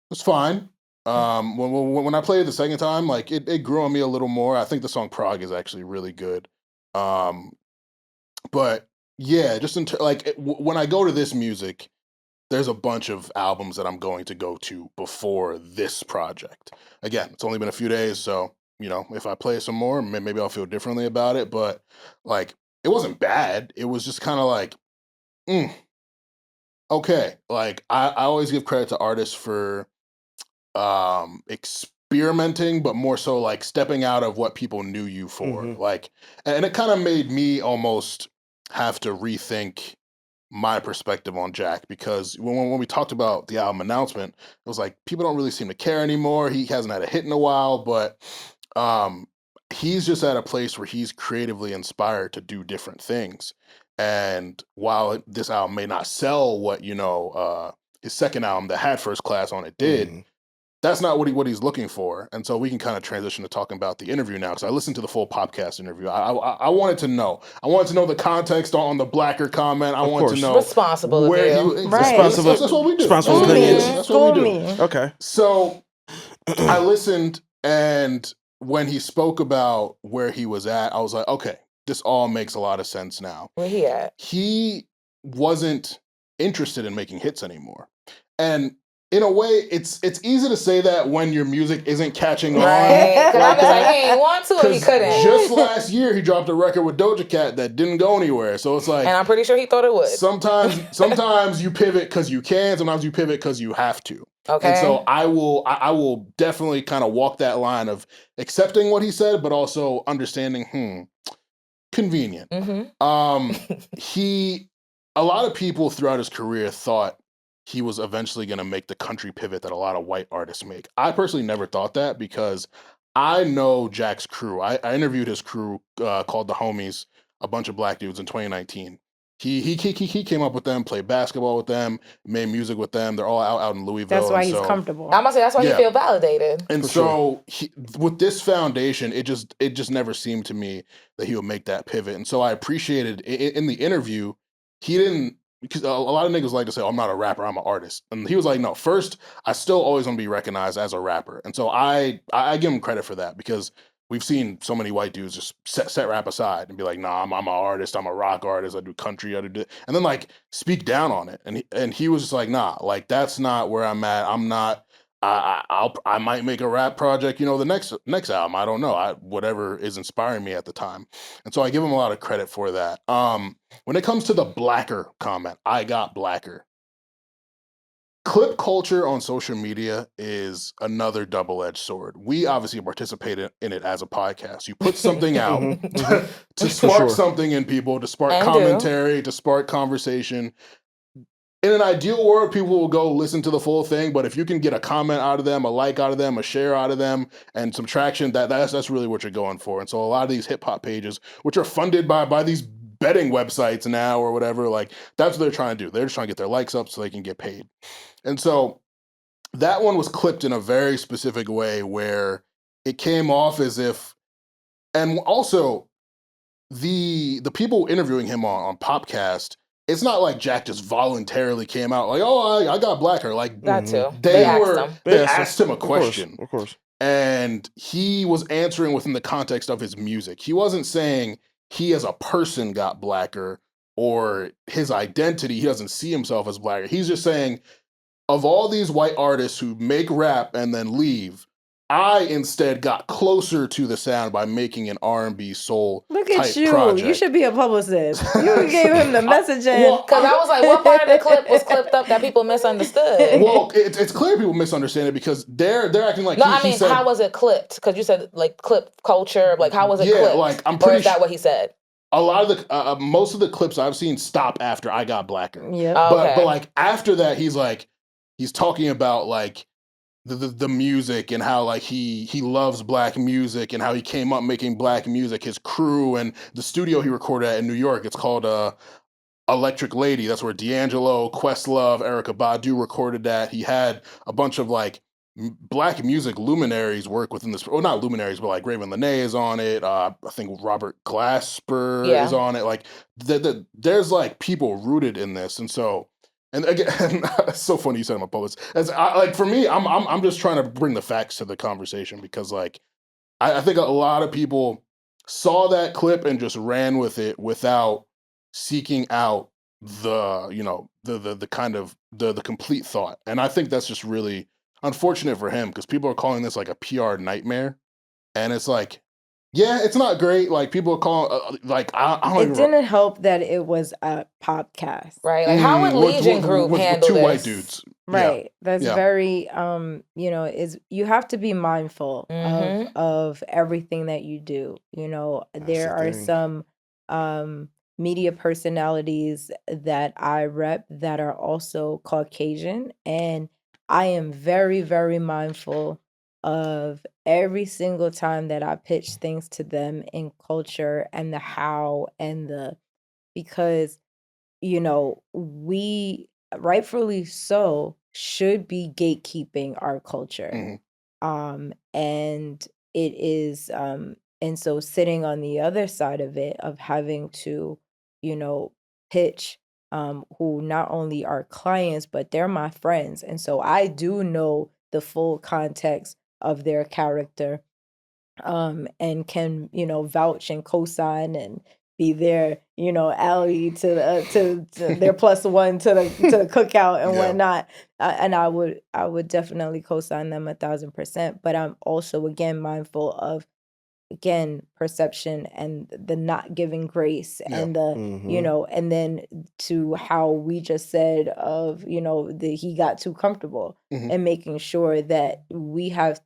it's fine. When I played it the second time, like it grew on me a little more. I think the song Prague is actually really good. But yeah, just when I go to this music, there's a bunch of albums that I'm going to go to before this project. Again, it's only been a few days, so if I play some more, maybe I'll feel differently about it. But like, it wasn't bad. It was just kind of like, okay. Like I always give credit to artists for experimenting, but more so like stepping out of what people knew you for. Like, and it kind of made me almost have to rethink my perspective on Jack, because when we talked about the album announcement, it was like people don't really seem to care anymore. He hasn't had a hit in a while, but he's just at a place where he's creatively inspired to do different things. And while this album may not sell what his second album that had First Class on it did, that's not what he's looking for. And so we can kind of transition to talking about the interview now, because I listened to the full podcast interview. I wanted to know. I wanted to know the context on the blacker comment. I wanted to know responsible where he right. That's what we do. Responsible opinions. That's what we do. Okay. So I listened, and when he spoke about where he was at, I was like, okay, this all makes a lot of sense now. Where he at? He wasn't interested in making hits anymore. And in a way, it's easy to say that when your music isn't catching on. Right. Because I was like, he ain't want to and he couldn't. Just last year, he dropped a record with Doja Cat that didn't go anywhere. So it's like... And I'm pretty sure he thought it would. Sometimes you pivot because you can. Sometimes you pivot because you have to. Okay. And so I will definitely kind of walk that line of accepting what he said, but also understanding, convenient. A lot of people throughout his career thought he was eventually going to make the country pivot that a lot of white artists make. I personally never thought that, because I know Jack's crew. I interviewed his crew called The Homies, a bunch of black dudes in 2019. He came up with them, played basketball with them, made music with them. They're all out in Louisville. That's why he's comfortable. I'm gonna say that's why he feel validated. And so with this foundation, it just never seemed to me that he would make that pivot. And so I appreciated in the interview, he didn't, because a lot of niggas like to say, oh, I'm not a rapper, I'm an artist. And he was like, no, first, I still always want to be recognized as a rapper. And so I give him credit for that, because we've seen so many white dudes just set rap aside and be like, nah, I'm an artist, I'm a rock artist, I do country, I do this. And then like speak down on it. And he was just like, nah, like that's not where I'm at. I'm not, I might make a rap project, the next album. I don't know. Whatever is inspiring me at the time. And so I give him a lot of credit for that. When it comes to the blacker comment, I got blacker. Clip culture on social media is another double-edged sword. We obviously participate in it as a podcast. You put something out to spark something in people, to spark commentary, to spark conversation. In an ideal world, people will go listen to the full thing, but if you can get a comment out of them, a like out of them, a share out of them, and some traction, that's really what you're going for. And so a lot of these hip-hop pages, which are funded by these betting websites now or whatever, like that's what they're trying to do. They're just trying to get their likes up so they can get paid. And so that one was clipped in a very specific way where it came off as if, and also the people interviewing him on Popcast, it's not like Jack just voluntarily came out like, oh, I got black hair. Like That too. they asked him. they asked him a Of course, question. of course. And he was answering within the context of his music. He wasn't saying he as a person got blacker or his identity, he doesn't see himself as blacker. He's just saying, of all these white artists who make rap and then leave, I instead got closer to the sound by making an R&B soul Look type at you. project. You should be a publicist. You gave him the messaging. Because I was like, what part of the clip was clipped up that people misunderstood? Well, it's clear people misunderstand it because they're acting like he said, how was it clipped? Because you said like clip culture. Like how was it clipped? Like I'm or pretty is that what he said? A lot of the most of the clips I've seen stop after I got blacker. Yeah. But like after that, he's talking about like the music and how like he loves black music and how he came up making black music. His crew and the studio he recorded at in New York. It's called Electric Lady. That's where D'Angelo, Questlove, Erykah Badu recorded that. He had a bunch of like black music luminaries work within this. Well, not luminaries, but like Raven Lenae is on it. I think Robert Glasper is on it. Like there's like people rooted in this, and so. And again, it's so funny you said I'm a poet. Like for me, I'm just trying to bring the facts to the conversation because like I think a lot of people saw that clip and just ran with it without seeking out the kind of the complete thought. And I think that's just really unfortunate for him because people are calling this like a PR nightmare, and it's like. Yeah, it's not great. Like people are calling, like I don't. It didn't help that it was a podcast, right? Like how would Legion Group handle two this? white dudes, right? That's very, is you have to be mindful of everything that you do. You know, there are some media personalities that I rep that are also Caucasian, and I am very, very mindful of every single time that I pitch things to them in culture and the how and because, we rightfully so should be gatekeeping our culture. And it is, and so sitting on the other side of it, of having to, pitch, who not only are clients, but they're my friends. And so I do know the full context of their character, and can vouch and co-sign and be their ally to their plus one to the cookout and whatnot, and I would definitely co-sign them 1,000%. But I'm also again mindful of perception and the not giving grace and the and then to how we just said of that he got too comfortable and making sure that we have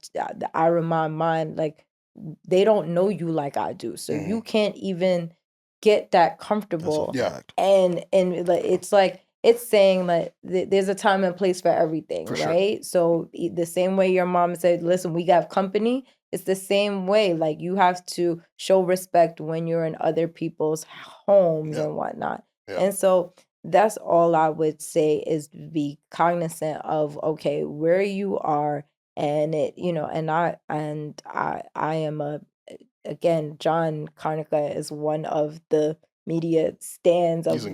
I remind mine like they don't know you like I do, so you can't even get that comfortable. And it's like it's saying that there's a time and place for everything, right? Sure. So the same way your mom said, listen, we got company, it's the same way. Like you have to show respect when you're in other people's homes and whatnot. And so that's all I would say is be cognizant of, okay, where you are. And it, and I am again, John Carnica is one of the media stands of,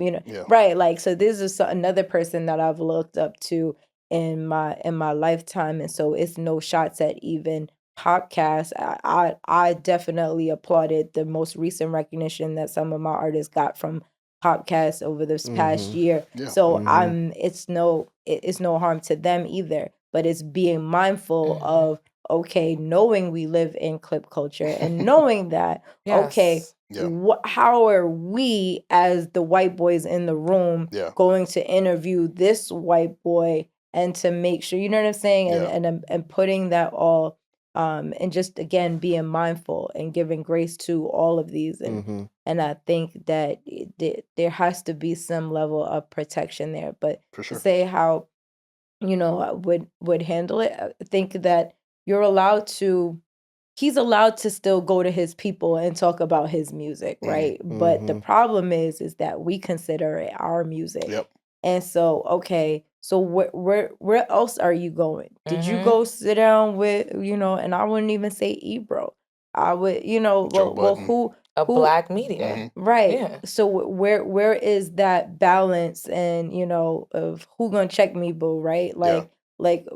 right. Like, so this is another person that I've looked up to in my lifetime. And so it's no shots at even Popcast. I definitely applauded the most recent recognition that some of my artists got from Popcast over this past year. So it's no harm to them either, but it's being mindful of, okay, knowing we live in clip culture and knowing that, okay, how are we as the white boys in the room going to interview this white boy and to make sure, you know what I'm saying? And putting that all, and just, again, being mindful and giving grace to all of these. And I think that there has to be some level of protection there. But to say how, I would handle it, I think that he's allowed to still go to his people and talk about his music, right? But the problem is that we consider it our music. And so, okay, so where else are you going? Did you go sit down with, and I wouldn't even say Ebro. I would, a black media. Mm-hmm. Right. Yeah. So where is that balance and of who gonna check me, boo, right? Like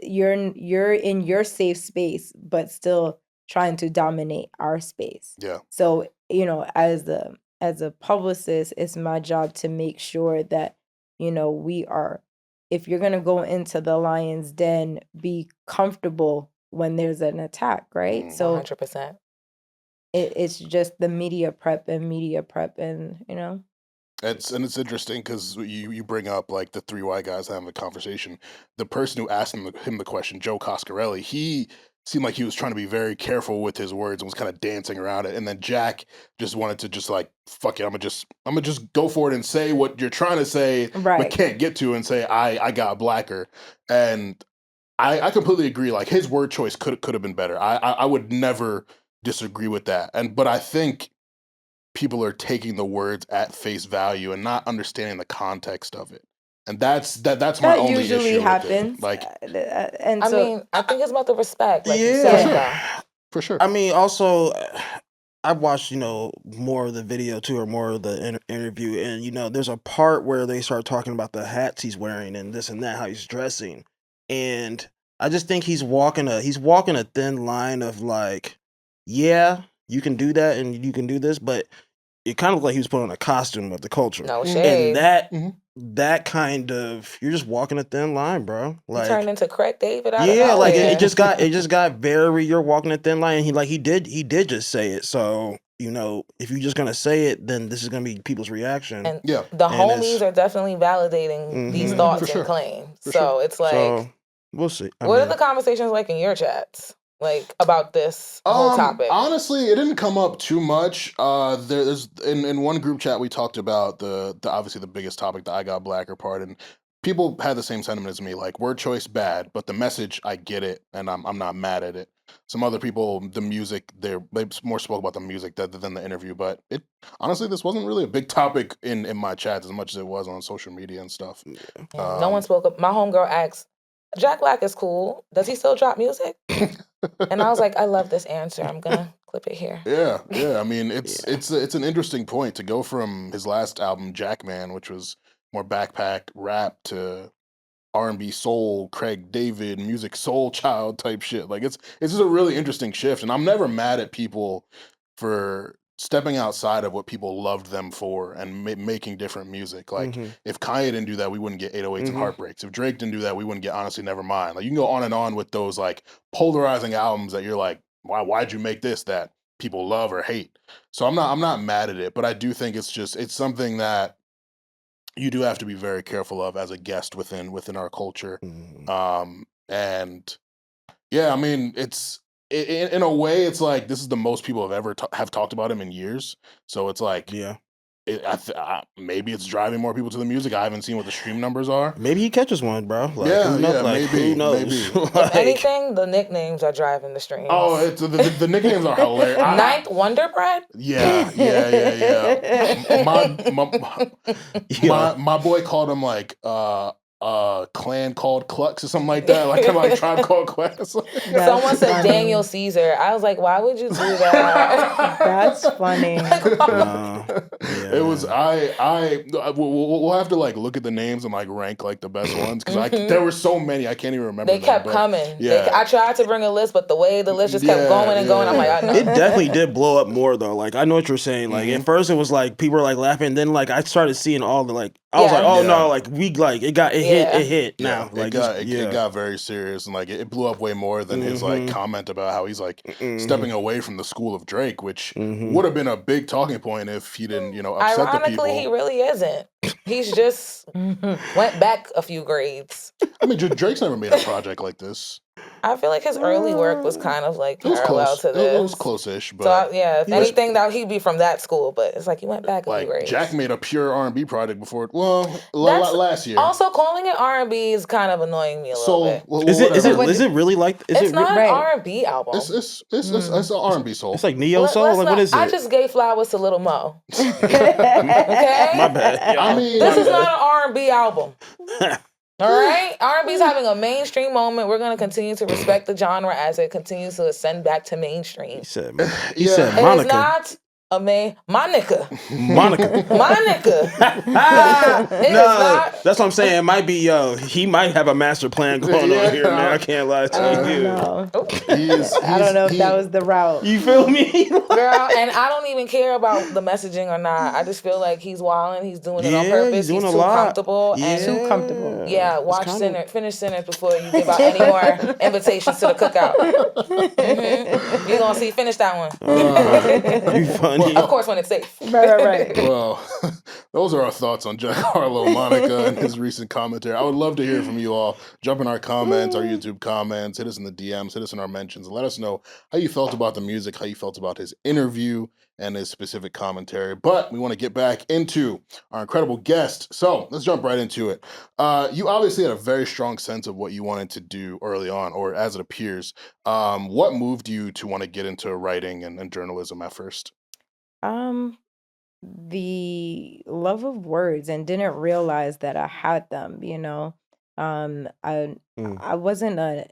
you're in your safe space, but still trying to dominate our space. Yeah. So, as a publicist, it's my job to make sure that, we are, if you're gonna go into the lion's den, be comfortable when there's an attack, right? So 100%. it's just the media prep and It's interesting because you bring up like the three white guys having a conversation. The person who asked him the question, Joe Coscarelli, he seemed like he was trying to be very careful with his words and was kind of dancing around it. And then Jack just wanted to just like, fuck it, I'm gonna just go for it and say what you're trying to say, but can't get to, and say I got blacker. And I completely agree. Like his word choice could have been better. I would never disagree with that. But I think people are taking the words at face value and not understanding the context of it. And that's my only issue. That usually happens. Like, and I mean, I think it's about the respect. Like you said, for sure. I mean, also, I watched more of the video too, or more of the interview, and there's a part where they start talking about the hats he's wearing and this and that, how he's dressing, and I just think he's walking a thin line of like, yeah, you can do that and you can do this, but it kind of like he was putting on a costume of the culture. No shade. And that kind of, you're just walking a thin line, bro. Like he turned into Craig David. It just got very, you're walking a thin line. And he did just say it. So if you're just gonna say it, then this is gonna be people's reaction. And the homies are definitely validating these thoughts and claims. So it's like, so we'll see. What are the conversations like in your chats? Like about this whole topic? Honestly, it didn't come up too much. There's in one group chat we talked about the obviously the biggest topic, the I got blacker part, and people had the same sentiment as me. Like word choice bad, but the message I get it, and I'm not mad at it. Some other people, the music, they more spoke about the music than the interview. But it honestly, this wasn't really a big topic in my chats as much as it was on social media and stuff. Yeah, no one spoke up. My homegirl asked, Jack Black is cool. Does he still drop music? And I was like, I love this answer. I'm gonna clip it here. Yeah. I mean, it's an interesting point to go from his last album, Jackman, which was more backpack rap, to R&B soul, Craig David, music soul child type shit. Like it's just a really interesting shift, and I'm never mad at people for stepping outside of what people loved them for and making different music. Like if Kanye didn't do that, we wouldn't get 808s and Heartbreaks. If Drake didn't do that, we wouldn't get Honestly Nevermind. Like you can go on and on with those like polarizing albums that you're like, why'd you make this that people love or hate? So I'm not mad at it, but I do think it's something that you do have to be very careful of as a guest within our culture. And yeah, I mean, it's in a way, it's like this is the most people have ever have talked about him in years. So it's like, maybe it's driving more people to the music. I haven't seen what the stream numbers are. Maybe he catches one, bro. Like, maybe. Who knows? Maybe. If anything, the nicknames are driving the streams. Oh, the nicknames are hilarious. Ninth Wonder Bread? Yeah. My boy called him like clan called Clucks or something like that, like kind of like Tribe Called Quest. Someone said Daniel Caesar. I was like, why would you do that? That's funny. It was we'll have to like look at the names and like rank like the best ones because there were so many I can't even remember. They kept coming. Yeah, I tried to bring a list, but the way the list just kept going and going, I'm like, I know. It definitely did blow up more though. Like I know what you're saying. Like at first it was like people were like laughing, then like I started seeing all the like I was like, oh no, like we like it hit now. Like it got very serious and like it blew up way more than his like comment about how he's like stepping away from the school of Drake, which would have been a big talking point if he didn't, upset the people. Ironically, he really isn't. He's just went back a few grades. I mean, Drake's never made a project like this. I feel like his early work was kind of like parallel to this. It was close-ish, but so if anything, that he'd be from that school. But it's like he went back a few grades. Jack made a pure R&B project before. Well, last year. Also, calling it R&B is kind of annoying me a little bit. Well, is it really like? It's not an R&B album. It's an R&B soul. It's like neo soul. Like what is it? I just gave flowers to Little Mo. Okay, my bad. I mean, this is not an R&B album. All right, R&B is having a mainstream moment. We're going to continue to respect the genre as it continues to ascend back to mainstream. He said Monica. It is not Monica. Monica. My nigga. It is No, not. that's what I'm saying. It might be, he might have a master plan going on here, man. I can't lie to you. No. I I don't know if that was the route. You feel me? Girl, and I don't even care about the messaging or not. I just feel like he's wilding. He's doing it on Yeah, purpose. he's doing a too lot. comfortable. And Too comfortable. yeah, It's watch kinda- Sinners. Finish Sinners before you give out any more invitations to the cookout. You're going to see, finish that one. You funny. Of course, when it's safe. Right. Well, those are our thoughts on Jack Harlow, Monica, and his recent commentary. I would love to hear from you all. Jump in our comments, our YouTube comments, hit us in the DMs, hit us in our mentions, and let us know how you felt about the music, how you felt about his interview and his specific commentary. But we want to get back into our incredible guest. So let's jump right into it. You obviously had a very strong sense of what you wanted to do early on, or as it appears. What moved you to want to get into writing and journalism at first? The love of words, and didn't realize that I had them, I Mm. I wasn't a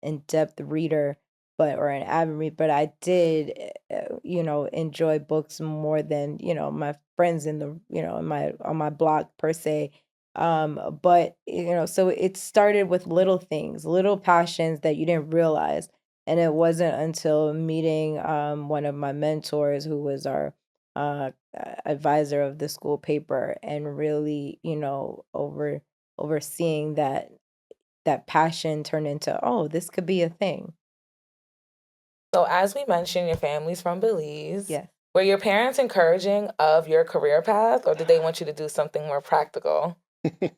in-depth reader, or an avid reader, but I did enjoy books more than, my friends in the, in my on my block per se. But so it started with little things, little passions that you didn't realize. And it wasn't until meeting one of my mentors, who was our advisor of the school paper, and really, overseeing that passion turn into, oh, this could be a thing. So as we mentioned, your family's from Belize. Yeah. Were your parents encouraging of your career path, or did they want you to do something more practical?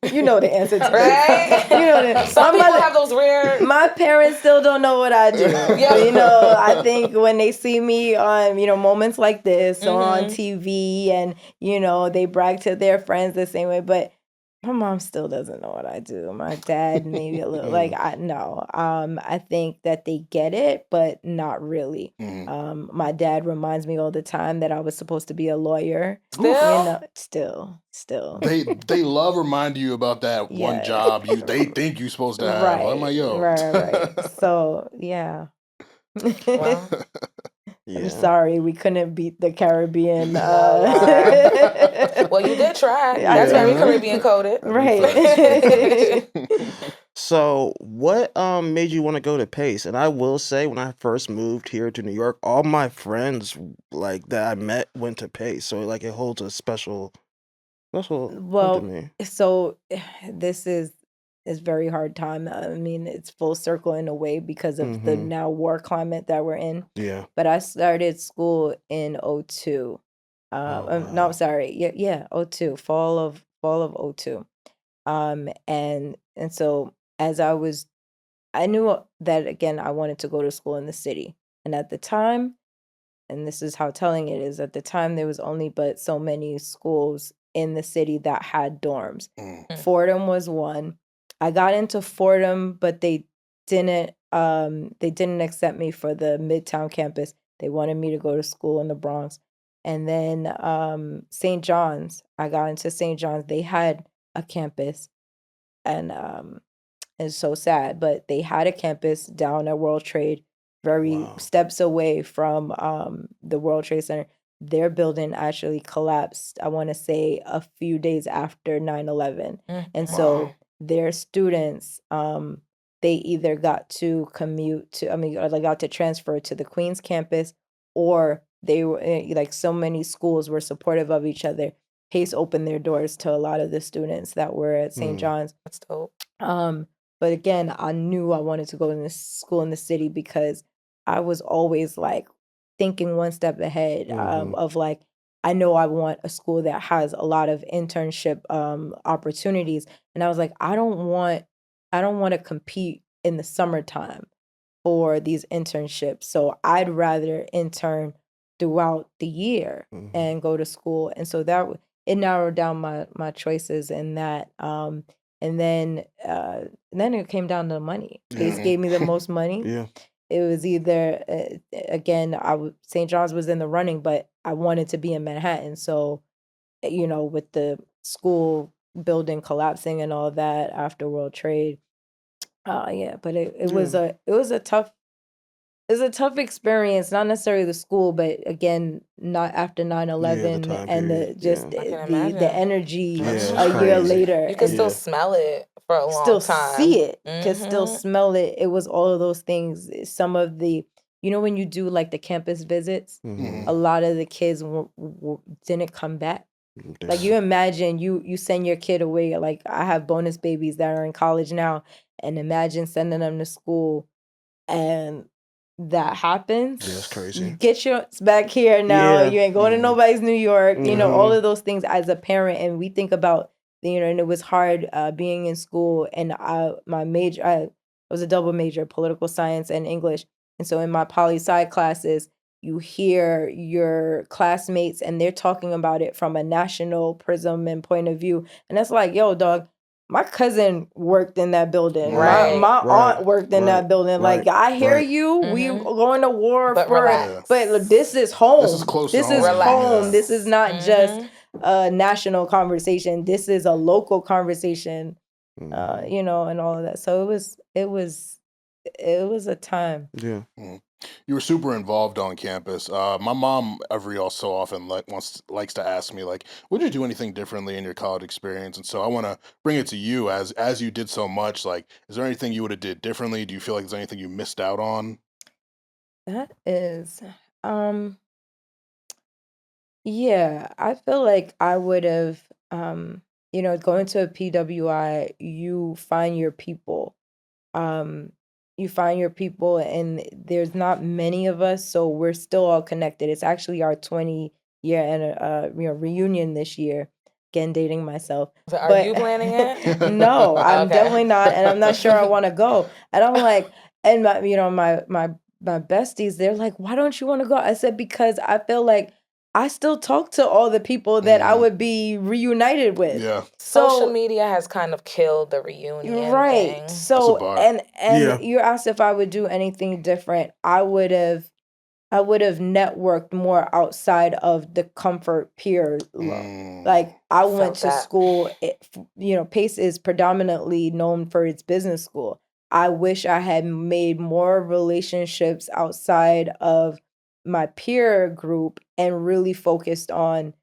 You know the answer to Right? this. Some people have those rare... My parents still don't know what I do. Yeah. I think when they see me on, moments like this or on TV, and, they brag to their friends the same way, but my mom still doesn't know what I do. My dad, maybe a little. I think that they get it, but not really. My dad reminds me all the time that I was supposed to be a lawyer. Still. They love reminding you about that one job they think you're supposed to have. I'm like, yo. Right. So, yeah. Wow. Yeah. I'm sorry, we couldn't beat the Caribbean. Well, you did try. That's very Caribbean coded. Right. So what made you want to go to Pace? And I will say, when I first moved here to New York, all my friends that I met went to Pace. So it holds a special to me. So this is very hard time. I mean, it's full circle in a way because of the now war climate that we're in. Yeah. But I started school in 2002. No, sorry. Yeah, 2002, fall of 2002. And so as I knew that, again, I wanted to go to school in the city. And at the time, and this is how telling it is, at the time there was only but so many schools in the city that had dorms. Fordham was one. I got into Fordham, but they didn't accept me for the Midtown campus. They wanted me to go to school in the Bronx. And then St. John's, I got into St. John's. They had a campus, and it's so sad, but they had a campus down at World Trade, steps away from the World Trade Center. Their building actually collapsed, I want to say, a few days after 9/11. And so their students, they either got to got to transfer to the Queens campus, or they were so many schools were supportive of each other. Pace opened their doors to a lot of the students that were at St. John's. That's dope. But again, I knew I wanted to go to school in the city because I was always thinking one step ahead of I know I want a school that has a lot of internship opportunities. And I was like, I don't want to compete in the summertime for these internships. So I'd rather intern throughout the year and go to school. And so it narrowed down my choices in that. And then it came down to money. Pace gave me the most money. Yeah. It was either, again, St. John's was in the running, but I wanted to be in Manhattan. So, with the school building collapsing and all that after World Trade, but it was a tough it's a tough experience, not necessarily the school, but again, not after 9/11 time and period, the energy That's a year crazy. later. You can and still smell it for a long still time. see it, can still Mhm. smell it. It was all of those things. Some of the, when you do like the campus visits, Mhm. a lot of the kids didn't come back. Like you imagine you send your kid away. Like I have bonus babies that are in college now, and imagine sending them to school and that happens. Yeah, that's You crazy. get your back here now. Yeah. You ain't going to nobody's New York. All Mhm. of those things as a parent, and we think about and it was hard being in school. And my major, I was a double major, political science and English, and so in my poli sci classes, you hear your classmates and they're talking about it from a national prism and point of view, and that's like, yo, dog. My cousin worked in that building. Right. My Right. aunt worked in that building. Right. Like I hear Right. you. We Mhm. going to war But for, relax. but this is home. This is close to This is home. home. Yeah. This is not just Mhm. a national conversation. This is a local conversation. Mhm. And all of that. So it was a time. Yeah. You were super involved on campus. My mom every so often likes to ask me like, would you do anything differently in your college experience? And so I want to bring it to you as you did so much. Like, is there anything you would have did differently? Do you feel like there's anything you missed out on? That is, yeah, I feel like I would have, going to a PWI, you find your people. You find your people, and there's not many of us, so we're still all connected. It's actually our 20-year and reunion this year. Again, dating myself. So are But you planning it? no, I'm Okay. definitely not, and I'm not sure I want to go. And I'm like, and my besties, they're like, why don't you want to go? I said, because I feel like I still talk to all the people that I would be reunited with. Yeah. Social media has kind of killed the reunion Right. thing. So bar. and Yeah. you asked if I would do anything different. I would have networked more outside of the comfort peer. Like I went Felt to that. school, Pace is predominantly known for its business school. I wish I had made more relationships outside of my peer group and really focused on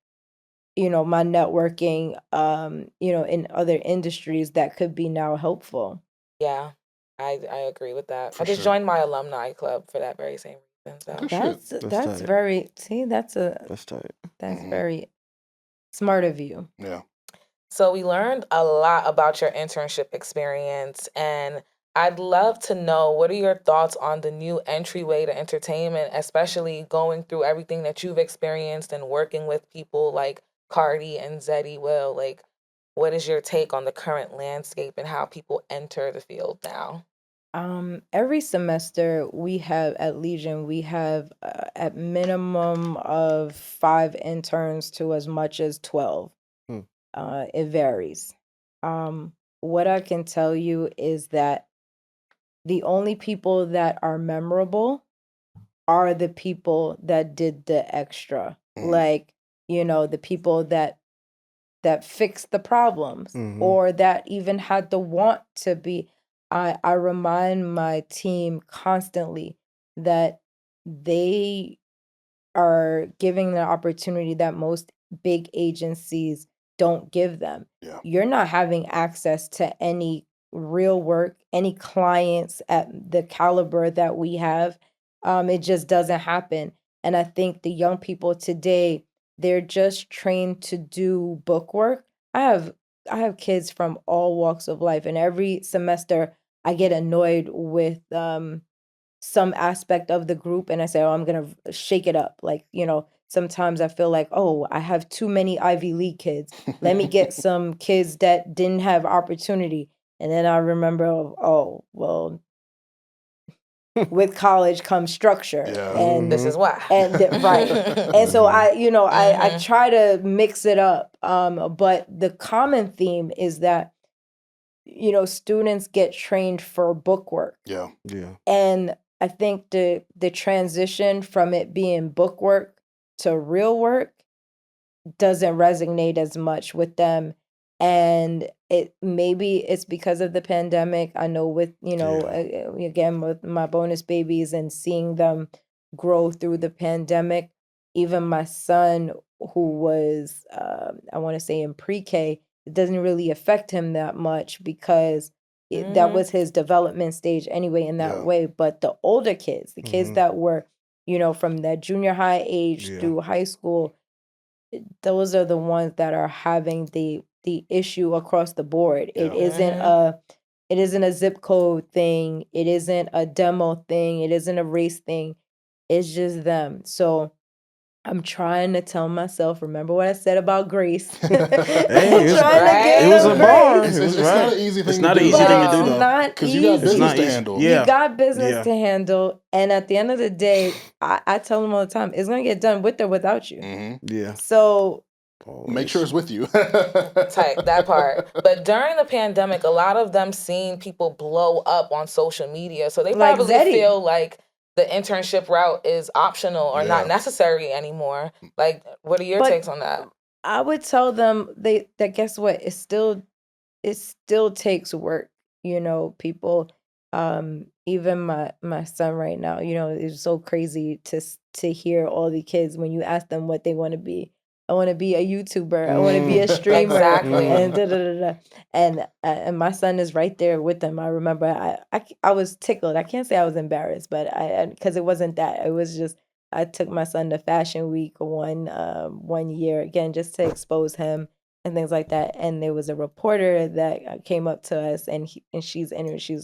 my networking, in other industries that could be now helpful. Yeah, I agree with that. For I just sure. joined my alumni club for that very same reason. So Good shit. That's tight. very, see, that's tight. Mhm. very smart of you. Yeah. So we learned a lot about your internship experience, and I'd love to know, what are your thoughts on the new entryway to entertainment, especially going through everything that you've experienced and working with people like Cardi and Zeddy Will? Like, what is your take on the current landscape and how people enter the field now? Every semester we have at Legion, we have at minimum of 5 interns to as much as 12. Hmm. It varies. What I can tell you is that the only people that are memorable are the people that did the extra. Like, the people that fixed the problems or that even had the want to be. I remind my team constantly that they are giving the opportunity that most big agencies don't give them. Yeah. You're not having access to any real work, any clients at the caliber that we have. It just doesn't happen. And I think the young people today, they're just trained to do book work. I have kids from all walks of life, and every semester I get annoyed with some aspect of the group, and I say, oh, I'm gonna shake it up. Like, sometimes I feel like, oh, I have too many Ivy League kids. Let me get some kids that didn't have opportunity. And then I remember, oh, well, with college comes structure. Yeah. And This is why. right. And so I try to mix it up. But the common theme is that, students get trained for book work. Yeah. Yeah. And I think the transition from it being book work to real work doesn't resonate as much with them. And maybe it's because of the pandemic. I know with, again, with my bonus babies and seeing them grow through the pandemic, even my son who was, I want to say in pre-K, it doesn't really affect him that much because that was his development stage anyway in that way. But the older kids, the kids that were, from that junior high age through high school, those are the ones that are having the issue across the board. It isn't a zip code thing. It isn't a demo thing. It isn't a race thing. It's just them. So I'm trying to tell myself, remember what I said about grace. Hey, it was a bar. It's not an easy thing It's not an easy thing to do, though. Because you got business to handle. You got business to handle. And at the end of the day, I tell them all the time, it's going to get done with or without you. Yeah. So make sure it's with you. Type that part. But during the pandemic, a lot of them seen people blow up on social media. So they probably feel like the internship route is optional or not necessary anymore. Like, what are your takes on that? I would tell them that guess what? It still takes work. People, even my son right now, it's so crazy to hear all the kids when you ask them what they want to be. I want to be a YouTuber. I want to be a streamer. Exactly. And my son is right there with them. I remember I was tickled. I can't say I was embarrassed, but because it wasn't that. It was just I took my son to Fashion Week one year again just to expose him and things like that. And there was a reporter that came up to us and she's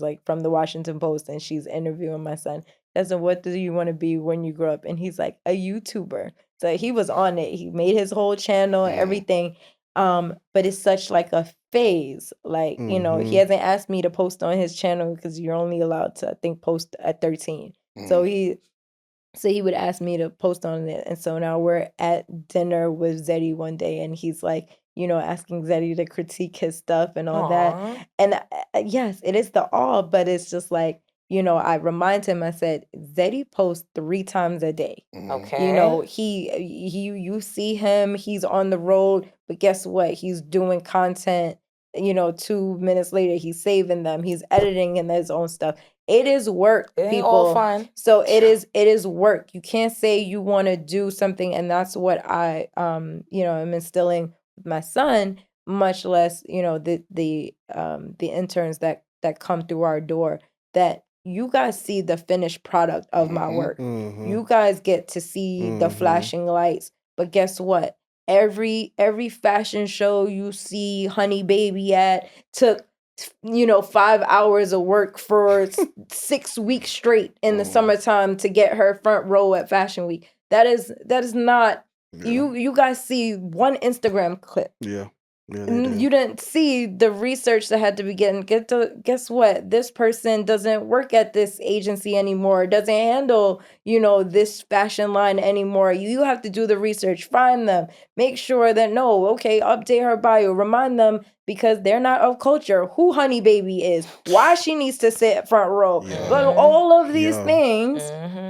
like from the Washington Post and she's interviewing my son. I said, what do you want to be when you grow up? And he's like, a YouTuber. So he was on it. He made his whole channel and everything. But it's such like a phase. Like, he hasn't asked me to post on his channel because you're only allowed to, I think, post at 13. So he would ask me to post on it. And so now we're at dinner with Zeddy one day and he's like, asking Zeddy to critique his stuff and all that. And yes, it is the awe, but it's just like, I remind him, I said, Zeddy posts 3 times a day. Okay. You see him, he's on the road, but guess what? He's doing content, 2 minutes later, he's saving them, he's editing and his own stuff. It is work, it ain't people. All fun. So it is work. You can't say you want to do something, and that's what I am instilling with my son, much less, the interns that come through our door, that you guys see the finished product of my work. You guys get to see the flashing lights. But guess what? Every fashion show you see Honey Baby at took 5 hours of work for 6 weeks straight in the summertime to get her front row at Fashion Week. That is not you guys see one Instagram clip. You didn't see the research that had to be getting. Guess what? This person doesn't work at this agency anymore. Doesn't handle, this fashion line anymore. You have to do the research, find them, make sure that update her bio, remind them because they're not of culture who Honey Baby is, why she needs to sit front row. But all of these things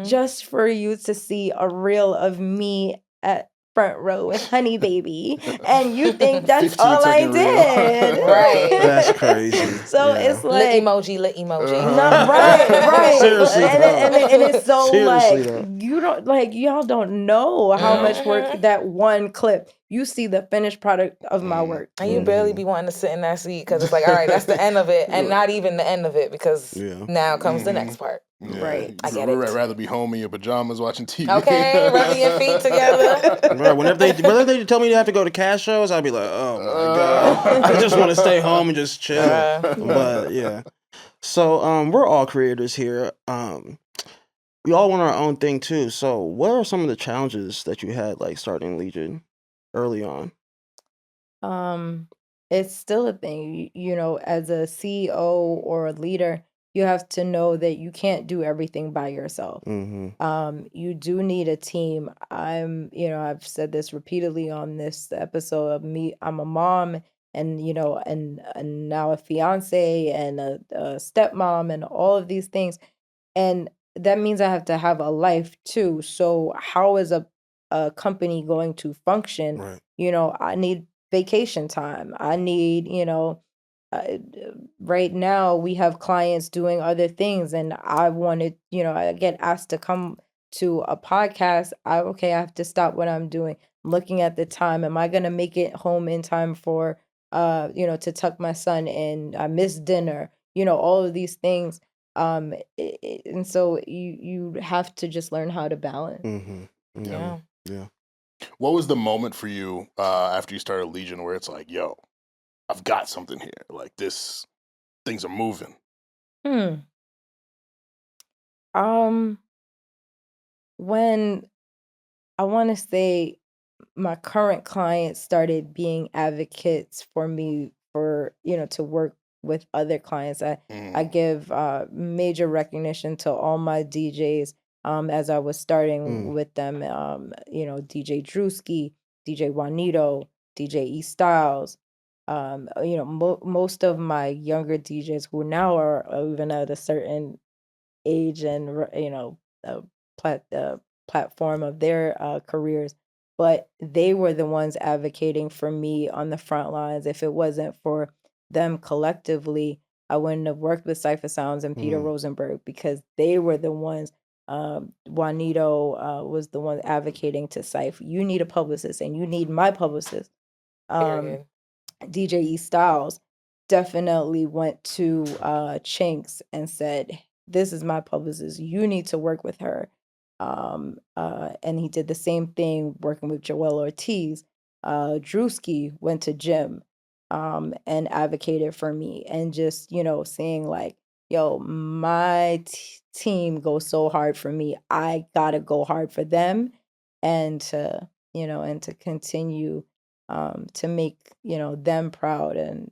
just for you to see a reel of me at front row with Honey Baby, and you think that's all I did. Right. That's crazy. So it's like lit emoji. No, right. Seriously, and it's so Seriously, like you don't y'all don't know how much work that one clip. You see the finished product of my work. And you barely be wanting to sit in that seat because it's like, all right, that's the end of it. And not even the end of it because now comes the next part. Yeah. Right. I get it. I'd rather be home in your pajamas watching TV. Okay, rubbing your feet together. Right. Whenever they tell me they have to go to cash shows, I'd be like, oh my God. I just want to stay home and just chill. But yeah. So we're all creators here. We all want our own thing too. So what are some of the challenges that you had like starting Legion early on? It's still a thing. As a CEO or a leader, you have to know that you can't do everything by yourself. You do need a team. I've said this repeatedly on this episode of me. I'm a mom and, and now a fiance and a stepmom and all of these things. And that means I have to have a life too. So how is a company going to function? Right. I need vacation time. I need, uh, right now we have clients doing other things, and I wanted, I get asked to come to a podcast. I have to stop what I'm doing. I'm looking at the time. Am I gonna make it home in time for, to tuck my son in? I miss dinner. All of these things. And so you have to just learn how to balance. Mm-hmm. Yeah. Yeah. What was the moment for you after you started Legion where it's like, yo, I've got something here. Like this, things are moving. Um, when I want to say my current clients started being advocates for me for, to work with other clients. I give major recognition to all my DJs as I was starting with them, DJ Drewski, DJ Juanito, DJ E Styles, most of my younger DJs who now are even at a certain age and uh, platform of their careers, but they were the ones advocating for me on the front lines. If it wasn't for them collectively, I wouldn't have worked with Cypher Sounds and Peter Rosenberg, because they were the ones. Juanito was the one advocating to Cypher, you need a publicist, and you need my publicist. Period. DJ E Styles definitely went to Chinks and said, this is my publicist, you need to work with her. And he did the same thing working with Joel Ortiz. Drewski went to Jim and advocated for me, and just, saying like, yo, my team goes so hard for me, I gotta go hard for them, and to continue to make them proud, and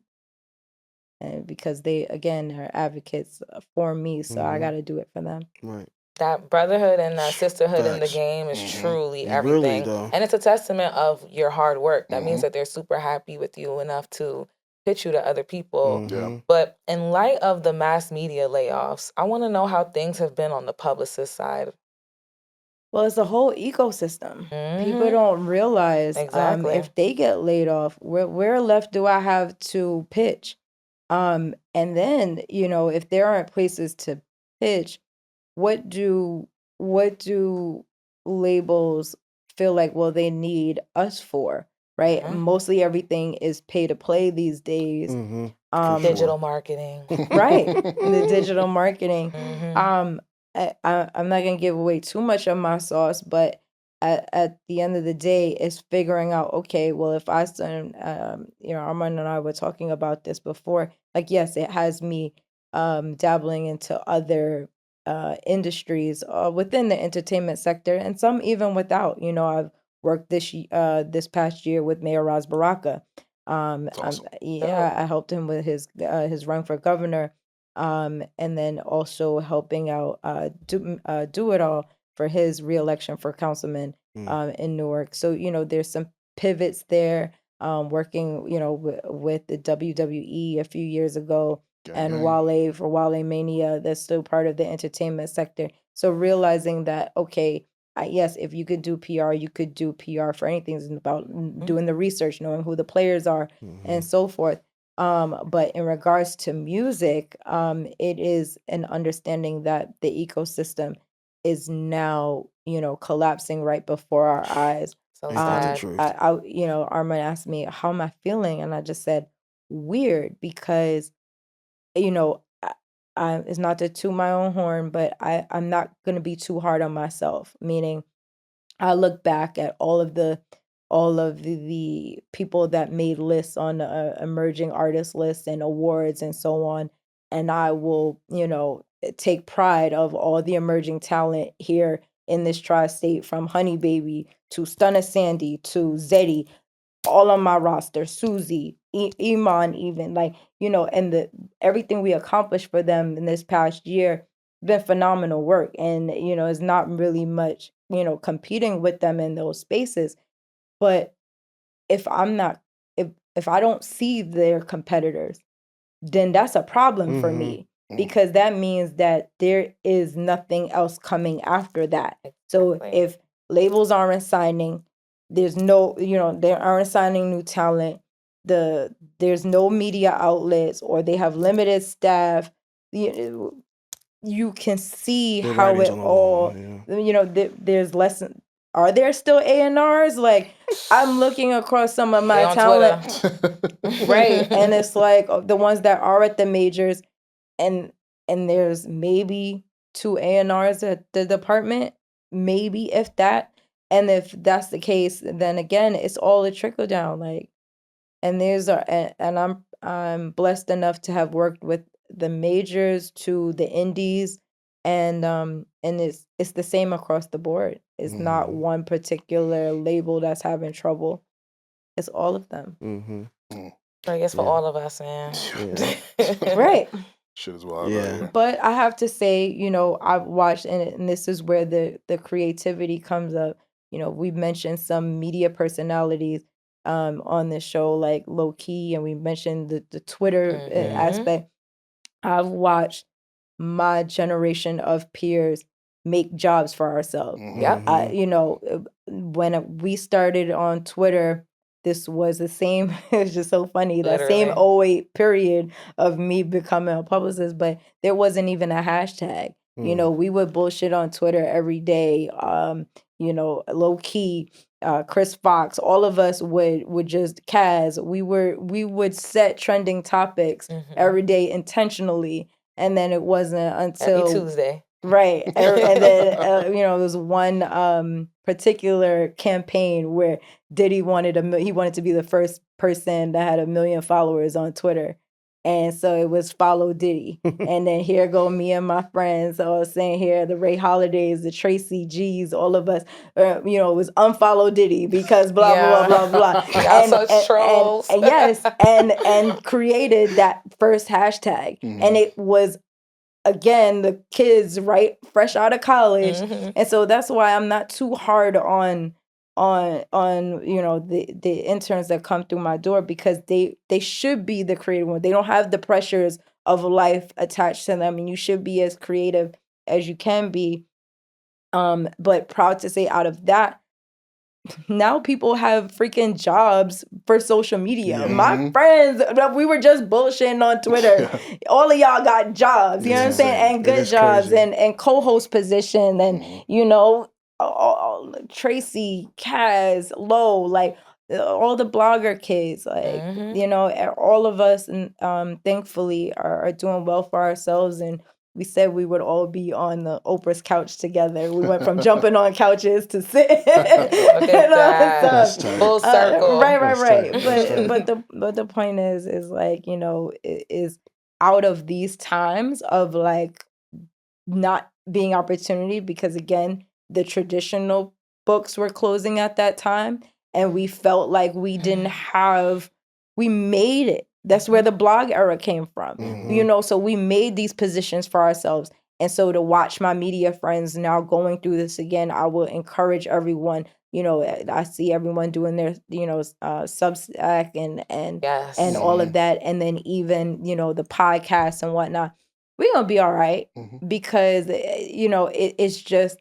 because they again are advocates for me, so I got to do it for them. Right. That brotherhood and that sisterhood in the Facts. game is truly Really, everything. though. And it's a testament of your hard work. That means that they're super happy with you enough to pitch you to other people. Yeah. But in light of the mass media layoffs, I want to know how things have been on the publicist side. Well, it's a whole ecosystem. People don't realize Exactly. if they get laid off, where left do I have to pitch? And then, if there aren't places to pitch, what do labels feel like, well, they need us for, right? Mostly everything is pay to play these days. Digital marketing. Right. The digital marketing. I'm not gonna give away too much of my sauce, but at the end of the day, it's figuring out, okay, well, if I send, Armon and I were talking about this before, like, yes, it has me dabbling into other industries within the entertainment sector, and some even without. I've worked this past year with Mayor Raz Baraka. Awesome. I helped him with his run for governor, and then also helping out Do It All for his reelection for councilman in Newark. So there's some pivots there. Working with the WWE a few years ago, and Wale for Wale Mania, that's still part of the entertainment sector. So realizing that, okay, yes, if you could do PR, you could do PR for anything. It's about doing the research, knowing who the players are, and so forth. But in regards to music, it is an understanding that the ecosystem is now, collapsing right before our eyes. So sad. Armon asked me, how am I feeling? And I just said, weird, because it's not to toot my own horn, but I'm not going to be too hard on myself. Meaning, I look back at all of the people that made lists on emerging artist lists and awards and so on, and I will take pride of all the emerging talent here in this tri-state, from Honey Baby to Stunna Sandy to Zeddy, all on my roster, Susie, Iman, even, and everything we accomplished for them in this past year been phenomenal work. And it's not really much competing with them in those spaces. But if I don't see their competitors, then that's a problem for me, because that means that there is nothing else coming after that. So if labels aren't signing, there's no, they aren't signing new talent, there's no media outlets or they have limited staff. You can see The how writing's it on the wall, all, there's lessons. Are there still A&Rs? Like, I'm looking across some of They my on talent, Twitter. right? And it's like the ones that are at the majors, and there's maybe 2 A&Rs at the department, maybe if that. And if that's the case, then again, it's all a trickle down. Like, and I'm blessed enough to have worked with the majors to the indies, and it's the same across the board. It's not one particular label that's having trouble. It's all of them. Mm-hmm. I guess for Yeah. all of us, man. Yeah. Right. Shit is wild. Yeah. Out here. But I have to say, I've watched, and this is where the creativity comes up. We've mentioned some media personalities on this show, like Low Key, and we mentioned the Twitter aspect. I've watched my generation of peers make jobs for ourselves. Yep. When we started on Twitter, this was the same. It's just so funny. That same Literally. 08 period of me becoming a publicist, but there wasn't even a hashtag. We would bullshit on Twitter every day. Low Key, Chris Fox, all of us would just Kaz. We would set trending topics every day intentionally, and then it wasn't until every Tuesday. Right. And then, there was one particular campaign where Diddy wanted to be the first person that had 1 million followers on Twitter. And so it was follow Diddy. And then here go me and my friends all saying here, the Ray Holidays, the Tracy G's, all of us, it was unfollow Diddy because blah, blah, blah, blah, blah. trolls. And yes, and created that first hashtag. And it was, again, the kids right fresh out of college, and so that's why I'm not too hard on the interns that come through my door, because they should be the creative one. They don't have the pressures of life attached to them, and you should be as creative as you can be. But proud to say, out of that, now people have freaking jobs for social media. Yeah. My friends, we were just bullshitting on Twitter. All of y'all got jobs, you know what I'm saying? And good jobs, and co-host position, and Tracy, Kaz, Low, like all the blogger kids, like all of us, and thankfully are doing well for ourselves. And we said we would all be on the Oprah's couch together. We went from jumping on couches to sitting. Full circle. Right. But the point is like, is out of these times of like not being opportunity, because again, the traditional books were closing at that time, and we felt like we made it. That's where the blog era came from. So we made these positions for ourselves. And so to watch my media friends now going through this again, I will encourage everyone. I see everyone doing their, Substack and all of that. And then even, the podcasts and whatnot. We're going to be all right, because, it's just,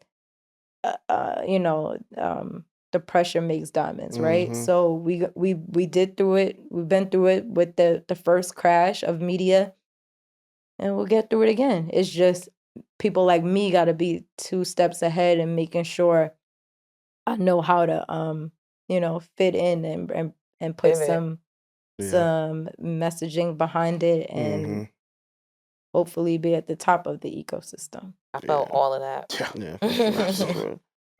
the pressure makes diamonds, right? So we did through it. We've been through it with the first crash of media, and we'll get through it again. It's just people like me got to be 2 steps ahead and making sure I know how to fit in and put some messaging behind it, and hopefully be at the top of the ecosystem. I felt all of that. Yeah.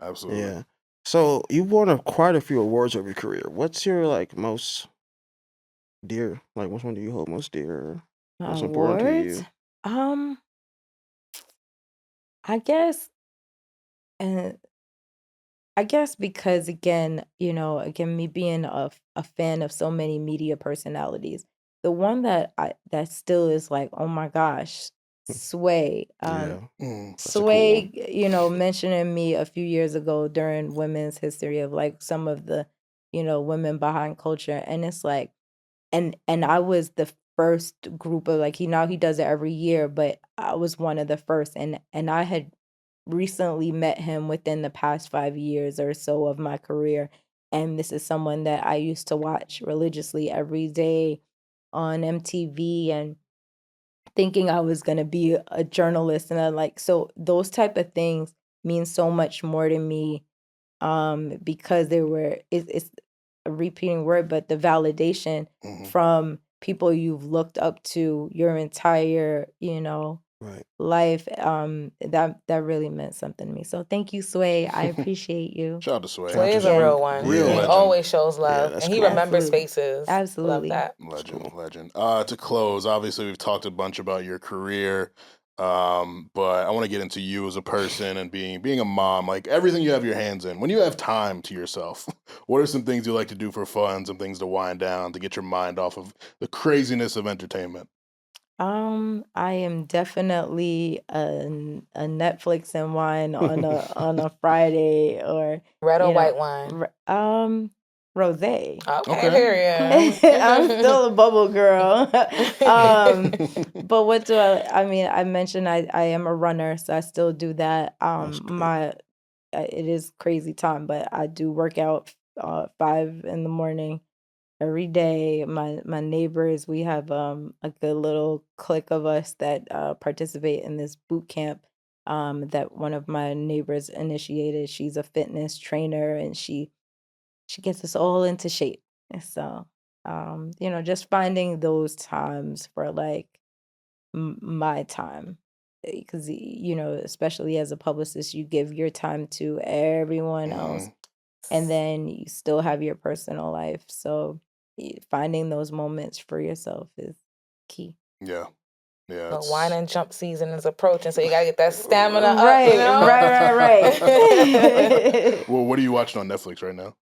Absolutely. Yeah. So you've won quite a few awards over your career. What's your most dear? Like, which one do you hold most dear? What's important to you? I guess because again, me being a fan of so many media personalities, the one that still is like, oh my gosh, Sway. Sway, mentioning me a few years ago during Women's History of like some of the, women behind culture. And it's like, and I was the first group of like, he does it every year, but I was one of the first, and I had recently met him within the past 5 years or so of my career. And this is someone that I used to watch religiously every day on MTV and thinking I was going to be a journalist. And so those type of things mean so much more to me because it's a repeating word, but the validation from people you've looked up to your entire, life, that really meant something to me. So thank you, Sway. I appreciate you. Shout out to Sway. Sway is a real one. Real He legend. always shows love, that's and he cool. remembers Absolutely. faces. Absolutely. Love that. Legend. To close, obviously we've talked a bunch about your career, but I want to get into you as a person and being a mom, like everything you have your hands in. When you have time to yourself, what are some things you like to do for fun, some things to wind down, to get your mind off of the craziness of entertainment? I am definitely a Netflix and wine on a Friday or Red or you know, white wine? Rosé. Okay, period. I'm still a bubble girl. But what do I mean, I mentioned I am a runner, so I still do that. It is crazy time, but I do work out 5 in the morning every day. My neighbors, we have a good little clique of us that participate in this boot camp that one of my neighbors initiated. She's a fitness trainer and she gets us all into shape. And so just finding those times for like my time, because especially as a publicist, you give your time to everyone else and then you still have your personal life. So finding those moments for yourself is key. Yeah. But wine and jump season is approaching, so you gotta get that stamina up. Right, You know? right. Well, what are you watching on Netflix right now?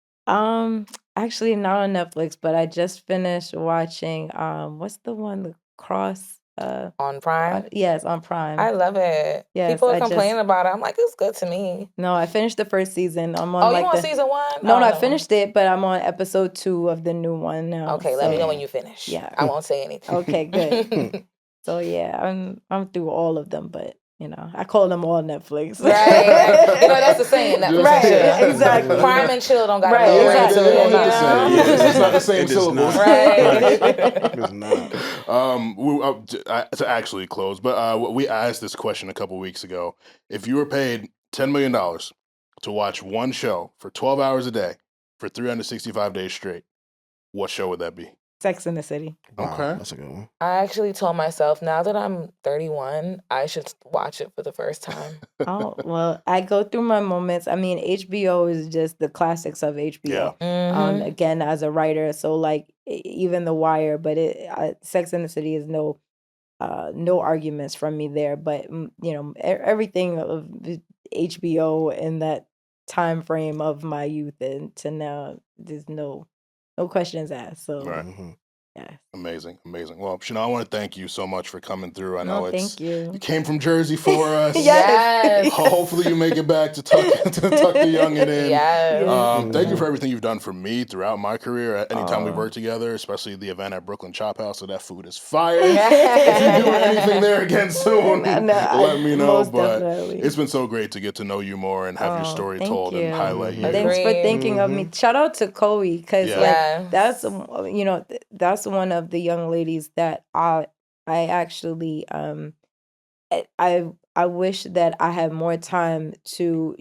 Actually not on Netflix, but I just finished watching what's the one, The Cross? On Prime? Yes, on Prime. I love it. Yes, People are complaining about it. I'm like, it's good to me. No, I finished the first season. I'm on you on season 1? No, I finished it, but I'm on episode 2 of the new one now. Okay, let me know when you finish. Yeah. I won't say anything. Okay, good. So yeah, I'm through all of them, but I call them all Netflix. Right. That's the saying. Netflix Right, and chill. exactly. Prime and chill don't got Right, to exactly. It's not the same syllables. Right. It's not. To actually close, but we asked this question a couple weeks ago. If you were paid $10 million to watch one show for 12 hours a day for 365 days straight, what show would that be? Sex in the City. Wow, Okay. that's a good one. I actually told myself, now that I'm 31, I should watch it for the first time. Oh, well, I go through my moments. I mean, HBO is just the classics of HBO. Mhm. Again, as a writer, so like even The Wire, but Sex in the City is no arguments from me there. But everything of HBO in that time frame of my youth and to now, there's no questions asked. So Right. yeah. Amazing. Well, Chanel, I want to thank you so much for coming through. I know thank you. You came from Jersey for us. Yes. Hopefully you make it back to tuck the youngin' in. Yes. Thank you for everything you've done for me throughout my career. Anytime we work together, especially the event at Brooklyn Chop House, so that food is fire. If you do anything there again soon, let me know. Most But definitely. it's been so great to get to know you more and have your story thank told you. and highlight you. Thanks for thinking of me. Shout out to Chloe, because Yes. that's one of the young ladies that I actually I wish that I had more time to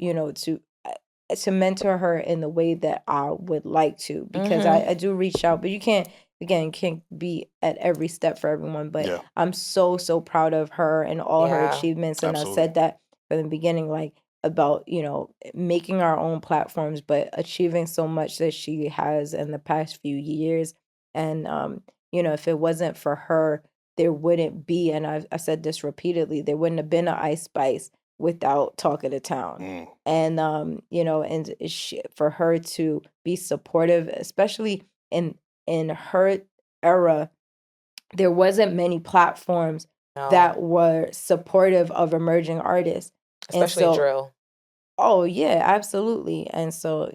mentor her in the way that I would like to, because I do reach out, but you can't be at every step for everyone. But I'm so proud of her and all her achievements, and Absolutely. I said that from the beginning, like about making our own platforms, but achieving so much that she has in the past few years. And if it wasn't for her, there wouldn't be, and I said this repeatedly, there wouldn't have been an Ice Spice without Talk of the Town. And for her to be supportive, especially in her era, there wasn't many platforms that were supportive of emerging artists, especially drill. Oh yeah, absolutely. And so,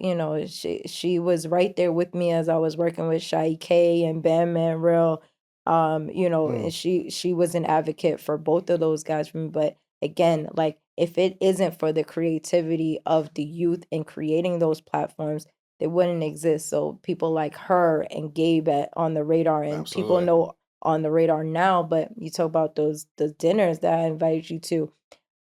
she was right there with me as I was working with Shai K and Bandman Real. And she was an advocate for both of those guys for me. But again, like, if it isn't for the creativity of the youth in creating those platforms, they wouldn't exist. So people like her and Gabe on the radar, and people know on the radar now. But you talk about the dinners that I invited you to.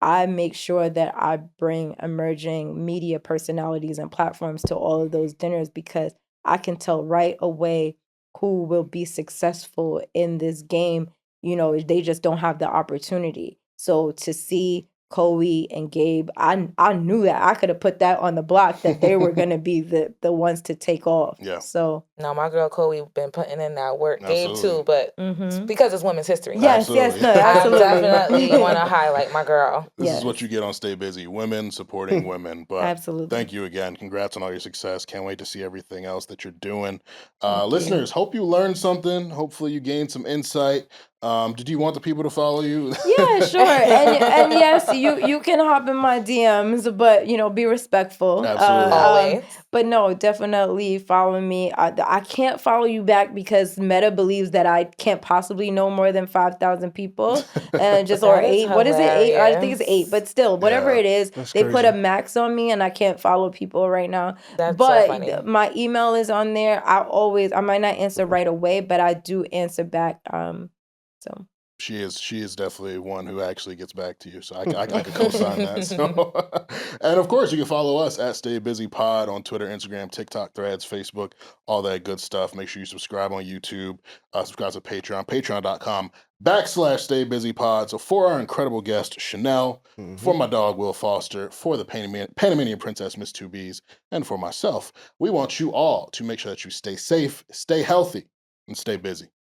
I make sure that I bring emerging media personalities and platforms to all of those dinners, because I can tell right away who will be successful in this game. You know, they just don't have the opportunity. So to see Chloe and Gabe, I knew that I could have put that on the block, that they were going to be the ones to take off. Yeah. So no, my girl Chloe been putting in that work. Gabe too, but mm-hmm. because it's Women's History. Yes, yes, no, absolutely. I definitely want to highlight my girl. This is what you get on Stay Busy: women supporting women. But absolutely, thank you again. Congrats on all your success. Can't wait to see everything else that you're doing. Listeners, hope you learned something. Hopefully, you gained some insight. Did you want the people to follow you? Yeah, sure. And yes, you can hop in my DMs, but be respectful. Absolutely. Always. But no, definitely follow me. I can't follow you back because Meta believes that I can't possibly know more than 5,000 people, and just or 8. What is it? 8? I think it's 8. But still, whatever it is, they put a max on me, and I can't follow people right now. That's but so funny. My email is on there. I might not answer right away, but I do answer back. So she is definitely one who actually gets back to you. So I could co-sign that. So, and of course, you can follow us at Stay Busy Pod on Twitter, Instagram, TikTok, Threads, Facebook, all that good stuff. Make sure you subscribe on YouTube. Subscribe to Patreon, patreon.com/Stay Busy Pod. So for our incredible guest, Chanel, for my dog, Will Foster, for the Panamanian Princess, Miss 2Bs, and for myself, we want you all to make sure that you stay safe, stay healthy, and stay busy.